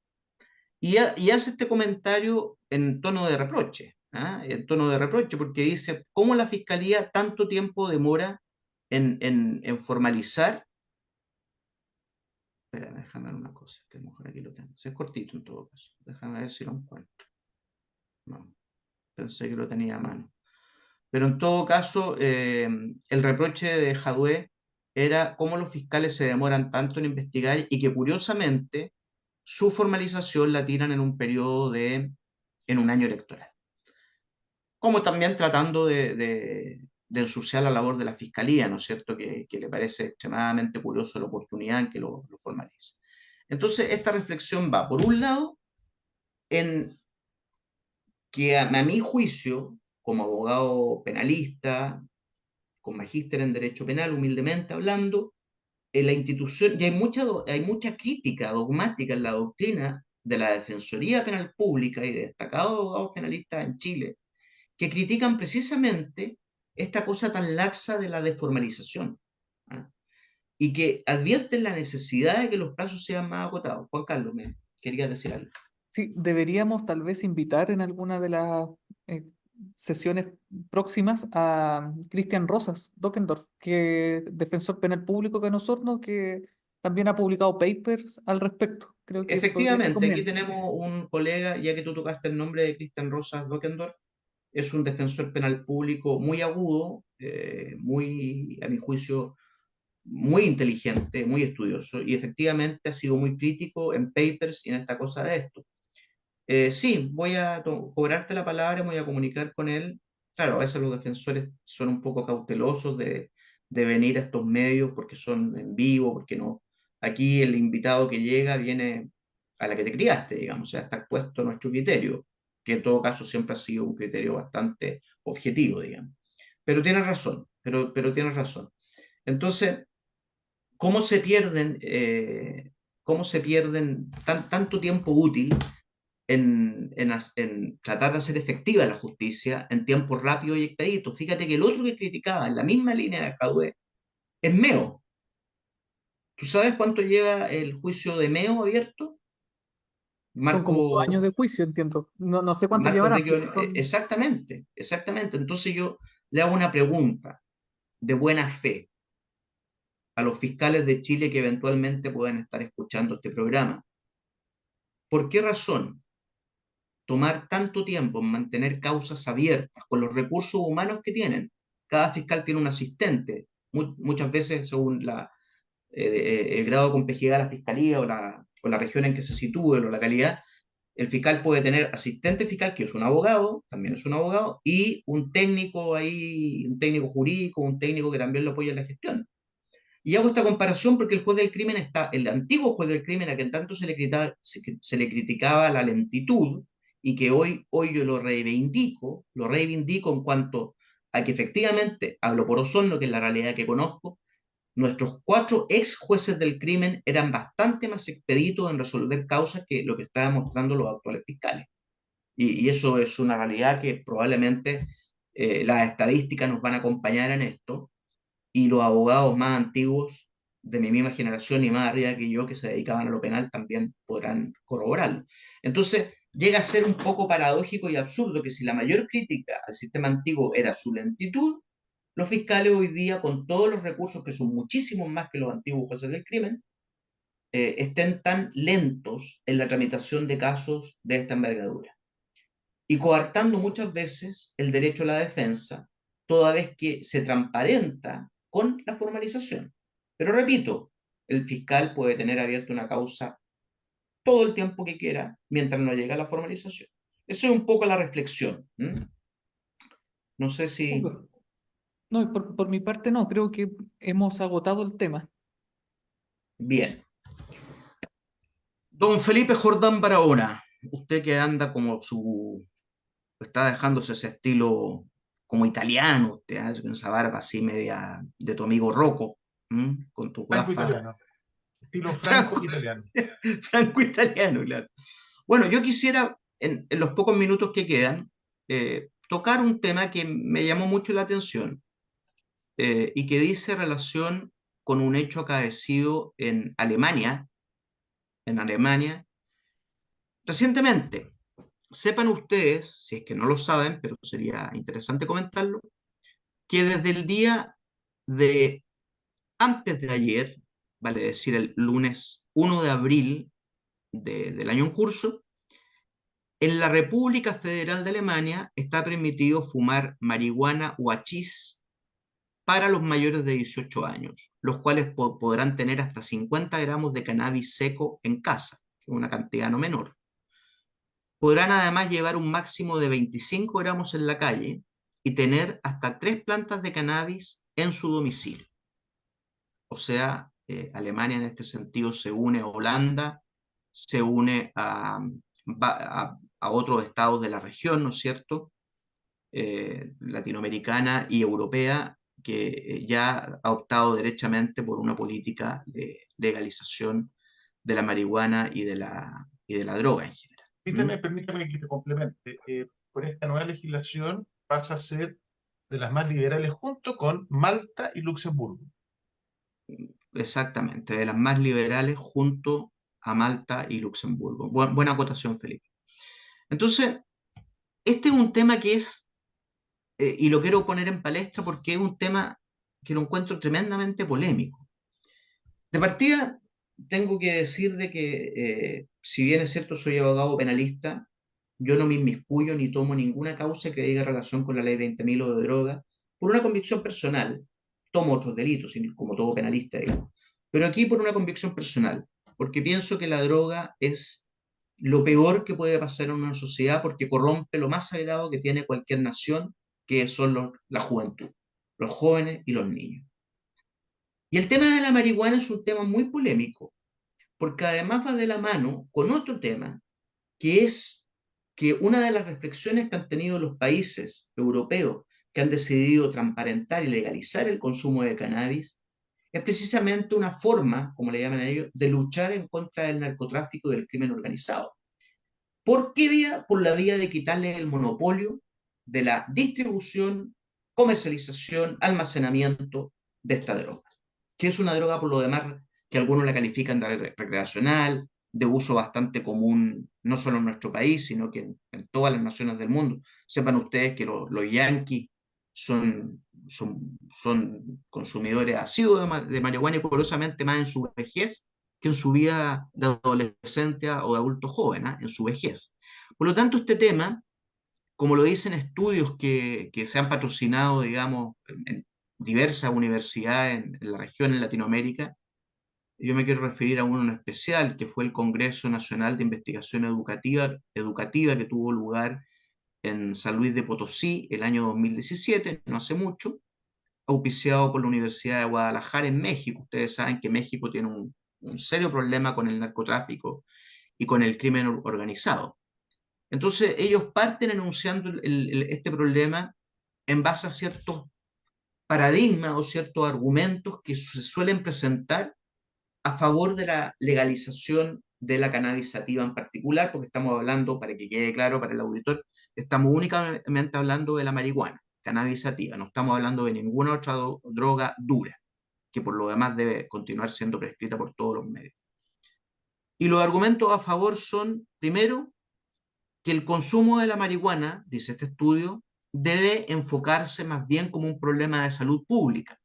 Y hace este comentario en tono de reproche, ¿ah? En tono de reproche, porque dice, ¿cómo la fiscalía tanto tiempo demora en formalizar? Espera, déjame ver una cosa, que a lo mejor aquí lo tengo. Es cortito en todo caso. Déjame ver si lo encuentro. No, pensé que lo tenía a mano. Pero en todo caso, el reproche de Jadwe era cómo los fiscales se demoran tanto en investigar y que curiosamente su formalización la tiran en un periodo en un año electoral. Como también tratando de ensuciar la labor de la fiscalía, ¿no es cierto? Que le parece extremadamente curioso la oportunidad en que lo formalice. Entonces, esta reflexión va, por un lado, en que a mi juicio, como abogado penalista, con magíster en Derecho Penal, humildemente hablando, en la institución, y hay mucha crítica dogmática en la doctrina de la Defensoría Penal Pública y de destacados abogados penalistas en Chile, que critican precisamente esta cosa tan laxa de la deformalización, ¿ah? Y que advierten la necesidad de que los plazos sean más acotados. Juan Carlos, me quería decir algo. Sí, deberíamos tal vez invitar en alguna de las eh, sesiones próximas a Cristian Rosas, Dockendorf, que defensor penal público que nosotros, que también ha publicado papers al respecto. Creo que podría ser Efectivamente, aquí conveniente. tenemos un colega, ya que tú tocaste el nombre de Cristian Rosas Dockendorf, es un defensor penal público muy agudo, muy, a mi juicio, muy inteligente, muy estudioso, y efectivamente ha sido muy crítico en papers y en esta cosa de esto. Sí, voy a cobrarte la palabra, me voy a comunicar con él. Claro, a veces los defensores son un poco cautelosos de venir a estos medios porque son en vivo, porque no. Aquí el invitado que llega viene a la que te criaste, digamos, o sea, está expuesto a nuestro criterio, que en todo caso siempre ha sido un criterio bastante objetivo, digamos. Pero tienes razón, pero tienes razón. Entonces, ¿cómo se pierden, tanto tiempo útil en tratar de hacer efectiva la justicia en tiempo rápido y expedito? Fíjate que el otro que criticaba en la misma línea de Jadwe es Meo. ¿Tú sabes cuánto lleva el juicio de Meo abierto? Son como 2 años Marco, de juicio, entiendo. No, no sé cuánto Marco llevarán, Enrique, pero son... exactamente, exactamente. Entonces yo le hago una pregunta de buena fe a los fiscales de Chile que eventualmente puedan estar escuchando este programa. ¿Por qué razón tomar tanto tiempo en mantener causas abiertas con los recursos humanos que tienen? Cada fiscal tiene un asistente, muchas veces según el grado de complejidad de la fiscalía o la región en que se sitúe o la calidad, el fiscal puede tener asistente fiscal, que es un abogado, también es un abogado, y un técnico ahí, un técnico jurídico, un técnico que también lo apoya en la gestión. Y hago esta comparación porque el juez del crimen el antiguo juez del crimen, a quien tanto se le criticaba la lentitud, y que hoy yo lo reivindico en cuanto a que efectivamente, hablo por Osorno, que es la realidad que conozco, nuestros 4 ex jueces del crimen eran bastante más expeditos en resolver causas que lo que estaban mostrando los actuales fiscales. Y eso es una realidad que probablemente las estadísticas nos van a acompañar en esto, y los abogados más antiguos de mi misma generación y más arriba que yo que se dedicaban a lo penal también podrán corroborarlo. Entonces, llega a ser un poco paradójico y absurdo que si la mayor crítica al sistema antiguo era su lentitud, los fiscales hoy día, con todos los recursos que son muchísimos más que los antiguos jueces del crimen, estén tan lentos en la tramitación de casos de esta envergadura y coartando muchas veces el derecho a la defensa, toda vez que se transparenta con la formalización. Pero repito, el fiscal puede tener abierta una causa todo el tiempo que quiera mientras no llega a la formalización. Eso es un poco la reflexión. No sé si... Súper. No, y por mi parte no, creo que hemos agotado el tema. Bien. Don Felipe Jordán Barahona, usted que anda como está dejándose ese estilo como italiano, usted hace con esa barba así media de tu amigo Rocco, con tu Franco gafa italiano, estilo franco franco, italiano. franco italiano, claro. Bueno, yo quisiera, en los pocos minutos que quedan, tocar un tema que me llamó mucho la atención y que dice relación con un hecho acaecido en Alemania, recientemente. Sepan ustedes, si es que no lo saben, pero sería interesante comentarlo, que desde el día de antes de ayer, vale decir el lunes 1 de abril del año en curso, en la República Federal de Alemania está permitido fumar marihuana o hachís para los mayores de 18 años, los cuales podrán tener hasta 50 gramos de cannabis seco en casa, que es una cantidad no menor. Podrán además llevar un máximo de 25 gramos en la calle y tener hasta 3 plantas de cannabis en su domicilio. O sea, Alemania en este sentido se une a Holanda, se une a otros estados de la región, ¿no es cierto? Latinoamericana y europea, que ya ha optado derechamente por una política de legalización de la marihuana y de la droga en general. Permítame que te complemente. Por esta nueva legislación pasa a ser de las más liberales junto con Malta y Luxemburgo. Exactamente, de las más liberales junto a Malta y Luxemburgo. Buena acotación, Felipe. Entonces, este es un tema que y lo quiero poner en palestra porque es un tema que lo encuentro tremendamente polémico. De partida, tengo que decir de que, si bien es cierto, soy abogado penalista, yo no me inmiscuyo ni tomo ninguna causa que diga relación con la ley 20.000 o de droga, por una convicción personal. Tomo otros delitos, como todo penalista, digamos. Pero aquí por una convicción personal, porque pienso que la droga es lo peor que puede pasar en una sociedad porque corrompe lo más sagrado que tiene cualquier nación, que son la juventud, los jóvenes y los niños. Y el tema de la marihuana es un tema muy polémico, porque además va de la mano con otro tema, que es que una de las reflexiones que han tenido los países europeos que han decidido transparentar y legalizar el consumo de cannabis es precisamente una forma, como le llaman a ellos, de luchar en contra del narcotráfico y del crimen organizado. ¿Por qué vía? Por la vía de quitarle el monopolio de la distribución, comercialización, almacenamiento de esta droga, que es una droga por lo demás que algunos la califican de recreacional, de uso bastante común, no solo en nuestro país, sino que en todas las naciones del mundo. Sepan ustedes que los yanquis son consumidores asiduos de marihuana y curiosamente más en su vejez que en su vida de adolescente o de adulto joven, en su vejez. Por lo tanto, este tema, como lo dicen estudios que se han patrocinado, digamos, en diversas universidades en la región, en Latinoamérica, yo me quiero referir a uno en especial, que fue el Congreso Nacional de Investigación Educativa que tuvo lugar en San Luis de Potosí el año 2017, no hace mucho, auspiciado por la Universidad de Guadalajara en México. Ustedes saben que México tiene un serio problema con el narcotráfico y con el crimen organizado. Entonces, ellos parten enunciando este problema en base a ciertos paradigmas o ciertos argumentos que se suelen presentar a favor de la legalización de la cannabis sativa en particular, porque estamos hablando, para que quede claro para el auditor, estamos únicamente hablando de la marihuana, cannabis sativa, no estamos hablando de ninguna otra droga dura, que por lo demás debe continuar siendo prescrita por todos los medios. Y los argumentos a favor son, primero, que el consumo de la marihuana, dice este estudio, debe enfocarse más bien como un problema de salud pública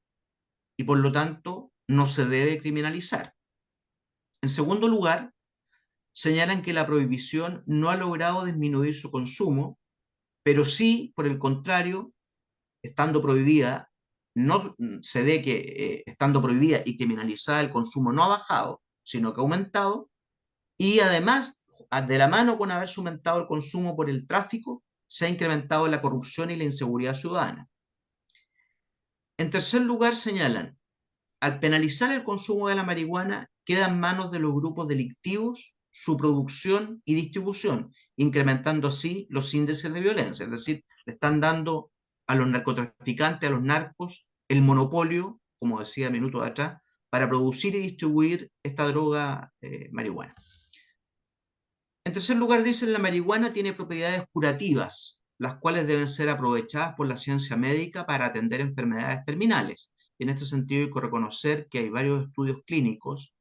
y por lo tanto no se debe criminalizar. En segundo lugar, señalan que la prohibición no ha logrado disminuir su consumo, pero sí, por el contrario, estando prohibida, no se ve que estando prohibida y criminalizada el consumo no ha bajado, sino que ha aumentado, y además, de la mano con haberse aumentado el consumo por el tráfico, se ha incrementado la corrupción y la inseguridad ciudadana. En tercer lugar, señalan, al penalizar el consumo de la marihuana, queda en manos de los grupos delictivos su producción y distribución, incrementando así los índices de violencia. Es decir, le están dando a los narcotraficantes, a los narcos, el monopolio, como decía minutos atrás, para producir y distribuir esta droga marihuana. En tercer lugar, dicen la marihuana tiene propiedades curativas, las cuales deben ser aprovechadas por la ciencia médica para atender enfermedades terminales. Y en este sentido hay que reconocer que hay varios estudios clínicos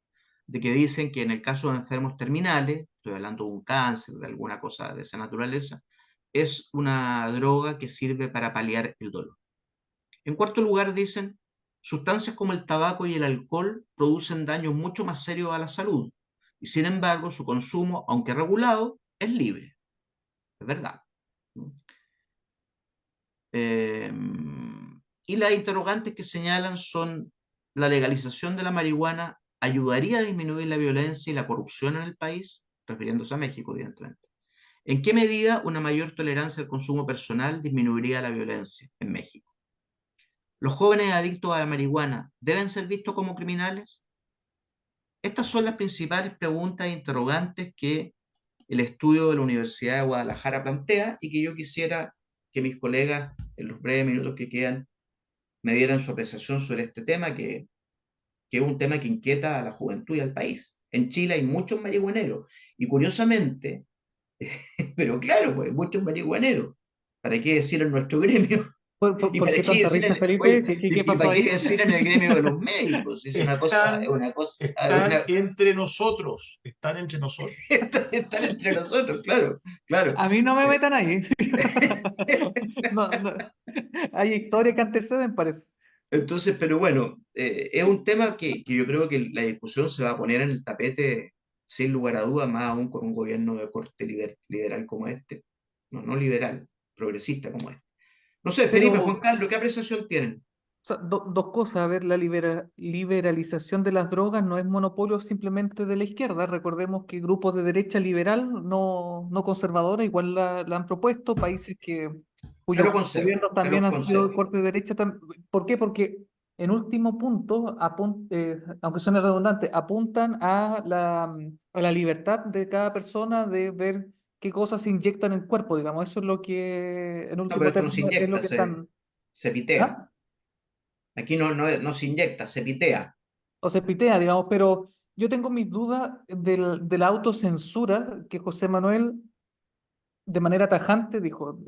de que dicen que en el caso de enfermos terminales, estoy hablando de un cáncer, de alguna cosa de esa naturaleza, es una droga que sirve para paliar el dolor. En cuarto lugar, dicen, sustancias como el tabaco y el alcohol producen daños mucho más serios a la salud, y sin embargo su consumo, aunque regulado, es libre. Es verdad. Y las interrogantes que señalan son: ¿la legalización de la marihuana ayudaría a disminuir la violencia y la corrupción en el país? Refiriéndose a México, evidentemente. ¿En qué medida una mayor tolerancia al consumo personal disminuiría la violencia en México? ¿Los jóvenes adictos a la marihuana deben ser vistos como criminales? Estas son las principales preguntas e interrogantes que el estudio de la Universidad de Guadalajara plantea y que yo quisiera que mis colegas, en los breves minutos que quedan, me dieran su apreciación sobre este tema, que es un tema que inquieta a la juventud y al país. En Chile hay muchos marihuaneros y curiosamente, pero claro, pues muchos marihuaneros. ¿Para qué decir en nuestro gremio? ¿Y Por para qué qué tanta decir risa, en, Felipe? oye, ¿Qué y pasó para qué ahí? decir en el gremio de los médicos? Es Están, una cosa, están entre nosotros, están entre nosotros. están entre nosotros, claro, claro. A mí no me metan ahí. No, no. Hay historias que anteceden, parece. Entonces, pero bueno, es un tema que yo creo que la discusión se va a poner en el tapete sin lugar a dudas, más aún con un gobierno de corte liberal como este. No, no liberal, progresista como este. No sé, Felipe, Juan Pero Carlos, ¿qué apreciación tienen? o sea, dos cosas. A ver, la liberalización de las drogas no es monopolio simplemente de la izquierda. Recordemos que grupos de derecha liberal, no conservadora, igual la han propuesto, países Te lo cuyos concedo, gobiernos te también lo han sido de concedo. corte de derecha. ¿Por qué? Porque en último punto, aunque suene redundante, apuntan a la libertad de cada persona de ver qué cosas se inyectan en el cuerpo, digamos. Eso es lo que, en No, pero último esto no se término, es lo inyecta, que están... se pitea. ¿Ah? Aquí no se inyecta, se pitea. O se pitea, digamos, pero yo tengo mis dudas de la autocensura que José Manuel de manera tajante dijo,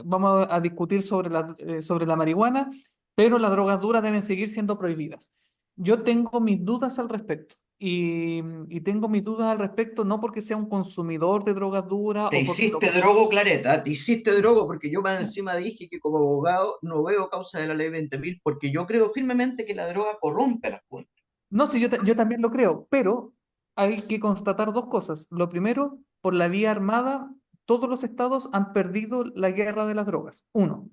vamos a discutir sobre la marihuana, pero las drogas duras deben seguir siendo prohibidas. Yo tengo mis dudas al respecto. Y tengo mis dudas al respecto no porque sea un consumidor de drogas duras Te o porque hiciste drogo, Clareta, te hiciste drogo, porque yo más encima dije que como abogado no veo causa de la ley 20.000, porque yo creo firmemente que la droga corrompe a las juventudes. No, sí, yo también lo creo, pero hay que constatar dos cosas. Lo primero, por la vía armada, todos los estados han perdido la guerra de las drogas. Uno,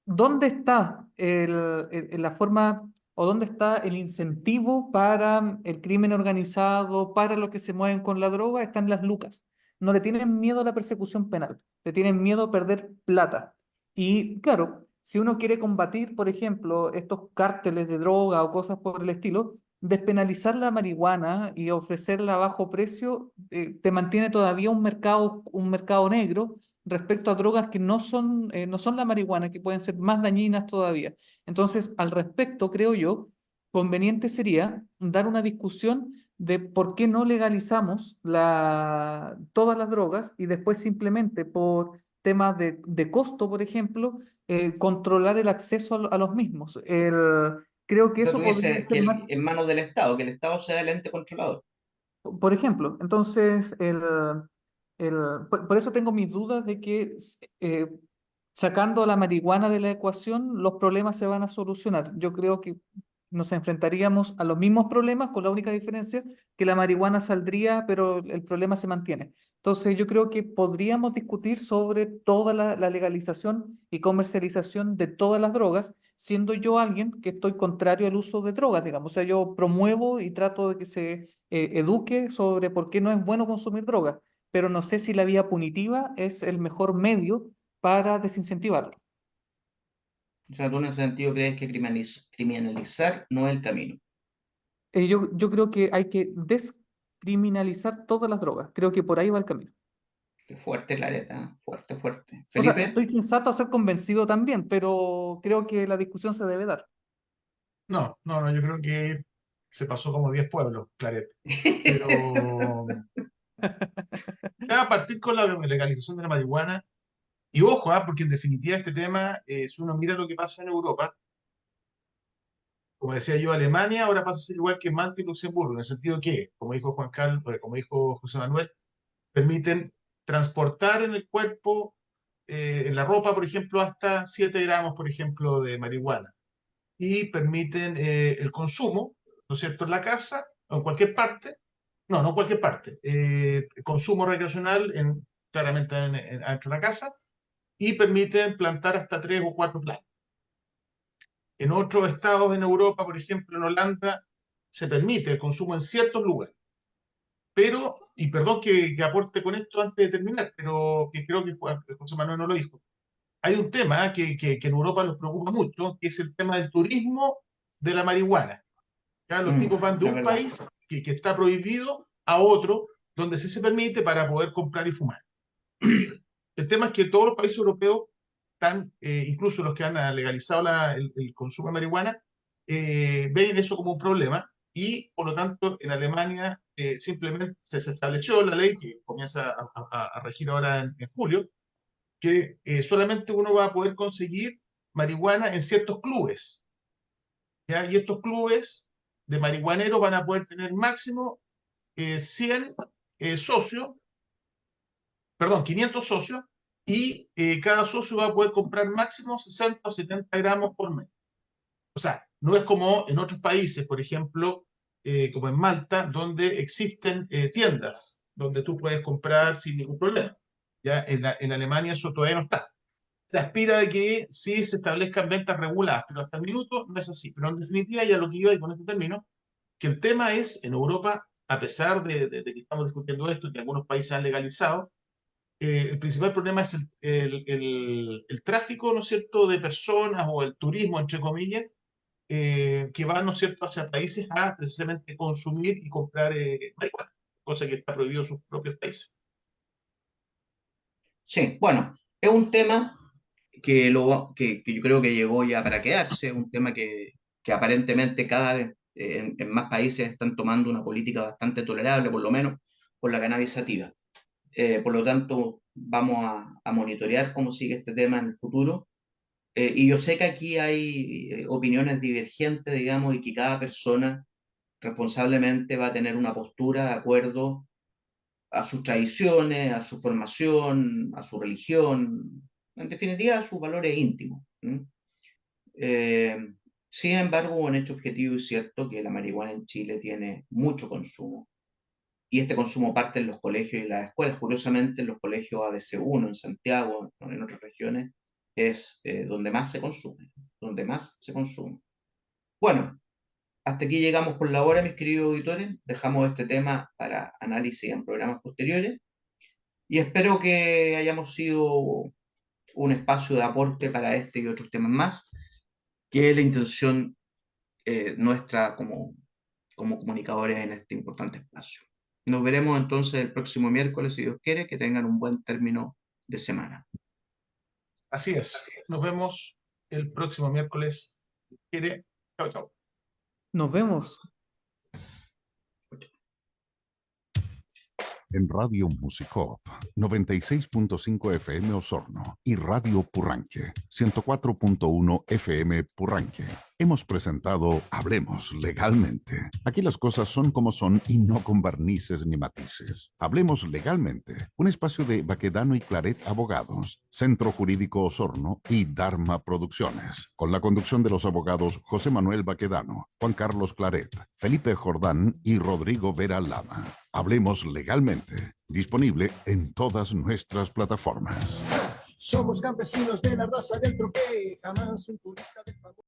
¿dónde está la forma o dónde está el incentivo para el crimen organizado, para los que se mueven con la droga? Están las lucas. No le tienen miedo a la persecución penal, le tienen miedo a perder plata. Y claro, si uno quiere combatir, por ejemplo, estos cárteles de droga o cosas por el estilo, despenalizar la marihuana y ofrecerla a bajo precio, te mantiene todavía un mercado negro respecto a drogas que no son la marihuana, que pueden ser más dañinas todavía. Entonces, al respecto, creo yo, conveniente sería dar una discusión de por qué no legalizamos todas las drogas y después simplemente por temas de costo, por ejemplo, controlar el acceso a los mismos. Creo que O sea, tú eso podría dices ser más, en manos del Estado, que el Estado sea el ente controlador. por ejemplo, entonces, por eso tengo mis dudas de que eh, sacando la marihuana de la ecuación, los problemas se van a solucionar. Yo creo que nos enfrentaríamos a los mismos problemas con la única diferencia que la marihuana saldría, pero el problema se mantiene. Entonces, yo creo que podríamos discutir sobre toda la legalización y comercialización de todas las drogas, siendo yo alguien que estoy contrario al uso de drogas, digamos. O sea, yo promuevo y trato de que se eduque sobre por qué no es bueno consumir drogas, pero no sé si la vía punitiva es el mejor medio para desincentivarlo. O sea, tú en ese sentido crees que criminalizar no es el camino. Yo creo que hay que descriminalizar todas las drogas. Creo que por ahí va el camino. Qué fuerte, Clareta, ¿eh? Fuerte, fuerte. O sea, Felipe, estoy sensato a ser convencido también, pero creo que la discusión se debe dar. No, no, no, yo creo que se pasó como 10 pueblos, Claret. Pero ya a partir con la legalización de la marihuana, y ojo, porque en definitiva este tema, si uno mira lo que pasa en Europa, como decía yo, Alemania ahora pasa a ser igual que Malta y Luxemburgo, en el sentido que, como dijo Juan Carlos, como dijo José Manuel, permiten transportar en el cuerpo, en la ropa, por ejemplo, hasta 7 gramos, por ejemplo, de marihuana. Y permiten el consumo, ¿no es cierto?, en la casa o en cualquier parte. No, no en cualquier parte. El consumo recreacional claramente dentro de la casa, y permiten plantar hasta 3 o 4 plantas. En otros estados en Europa, por ejemplo en Holanda, se permite el consumo en ciertos lugares. Pero, y perdón que aporte con esto antes de terminar, pero que creo que José Manuel no lo dijo. Hay un tema que en Europa nos preocupa mucho, que es el tema del turismo de la marihuana. ¿Ya? Los tipos van de es un verdad. país que está prohibido a otro, donde sí se permite para poder comprar y fumar. El tema es que todos los países europeos, incluso los que han legalizado el consumo de marihuana, ven eso como un problema, y por lo tanto en Alemania simplemente se estableció la ley que comienza a regir ahora en julio, que solamente uno va a poder conseguir marihuana en ciertos clubes, ¿ya? Y estos clubes de marihuaneros van a poder tener máximo 100 socios, perdón, 500 socios, y cada socio va a poder comprar máximo 60 o 70 gramos por mes. O sea, no es como en otros países, por ejemplo, como en Malta, donde existen tiendas donde tú puedes comprar sin ningún problema. Ya en Alemania eso todavía no está. Se aspira a que sí se establezcan ventas reguladas, pero hasta el minuto no es así. Pero en definitiva, ya lo que iba, y con esto termino, que el tema es, en Europa, a pesar de que estamos discutiendo esto, que algunos países han legalizado, el principal problema es el tráfico, ¿no es cierto?, de personas, o el turismo, entre comillas, que van, ¿no es cierto?, hacia países a precisamente consumir y comprar marihuana, cosa que está prohibido en sus propios países. Sí, bueno, es un tema que yo creo que llegó ya para quedarse, un tema que aparentemente cada vez en más países están tomando una política bastante tolerable, por lo menos por la cannabis sativa. Por lo tanto, vamos a monitorear cómo sigue este tema en el futuro. Y yo sé que aquí hay opiniones divergentes, digamos, y que cada persona responsablemente va a tener una postura de acuerdo a sus tradiciones, a su formación, a su religión, en definitiva a sus valores íntimos. Eh, Sin embargo, un hecho objetivo y cierto que la marihuana en Chile tiene mucho consumo, y este consumo parte en los colegios y las escuelas. Curiosamente, en los colegios ABC1 en Santiago, en otras regiones, es donde más se consume, donde más se consume. Bueno, hasta aquí llegamos por la hora, mis queridos auditores. Dejamos este tema para análisis en programas posteriores, y espero que hayamos sido un espacio de aporte para este y otros temas más, que es la intención nuestra como comunicadores en este importante espacio. Nos veremos entonces el próximo miércoles, si Dios quiere. Que tengan un buen término de semana. Así es. Nos vemos el próximo miércoles. ¿Quiere? Chao, chao. Nos vemos. En Radio Musicop 96.5 FM Osorno y Radio Purranque 104.1 FM Purranque hemos presentado Hablemos Legalmente. Aquí las cosas son como son y no con barnices ni matices. Hablemos Legalmente, un espacio de Baquedano y Claret Abogados, Centro Jurídico Osorno y Dharma Producciones, con la conducción de los abogados José Manuel Baquedano, Juan Carlos Claret, Felipe Jordán y Rodrigo Vera Lama. Hablemos Legalmente, disponible en todas nuestras plataformas. Somos campesinos de la raza del troque, jamás un turista de favor.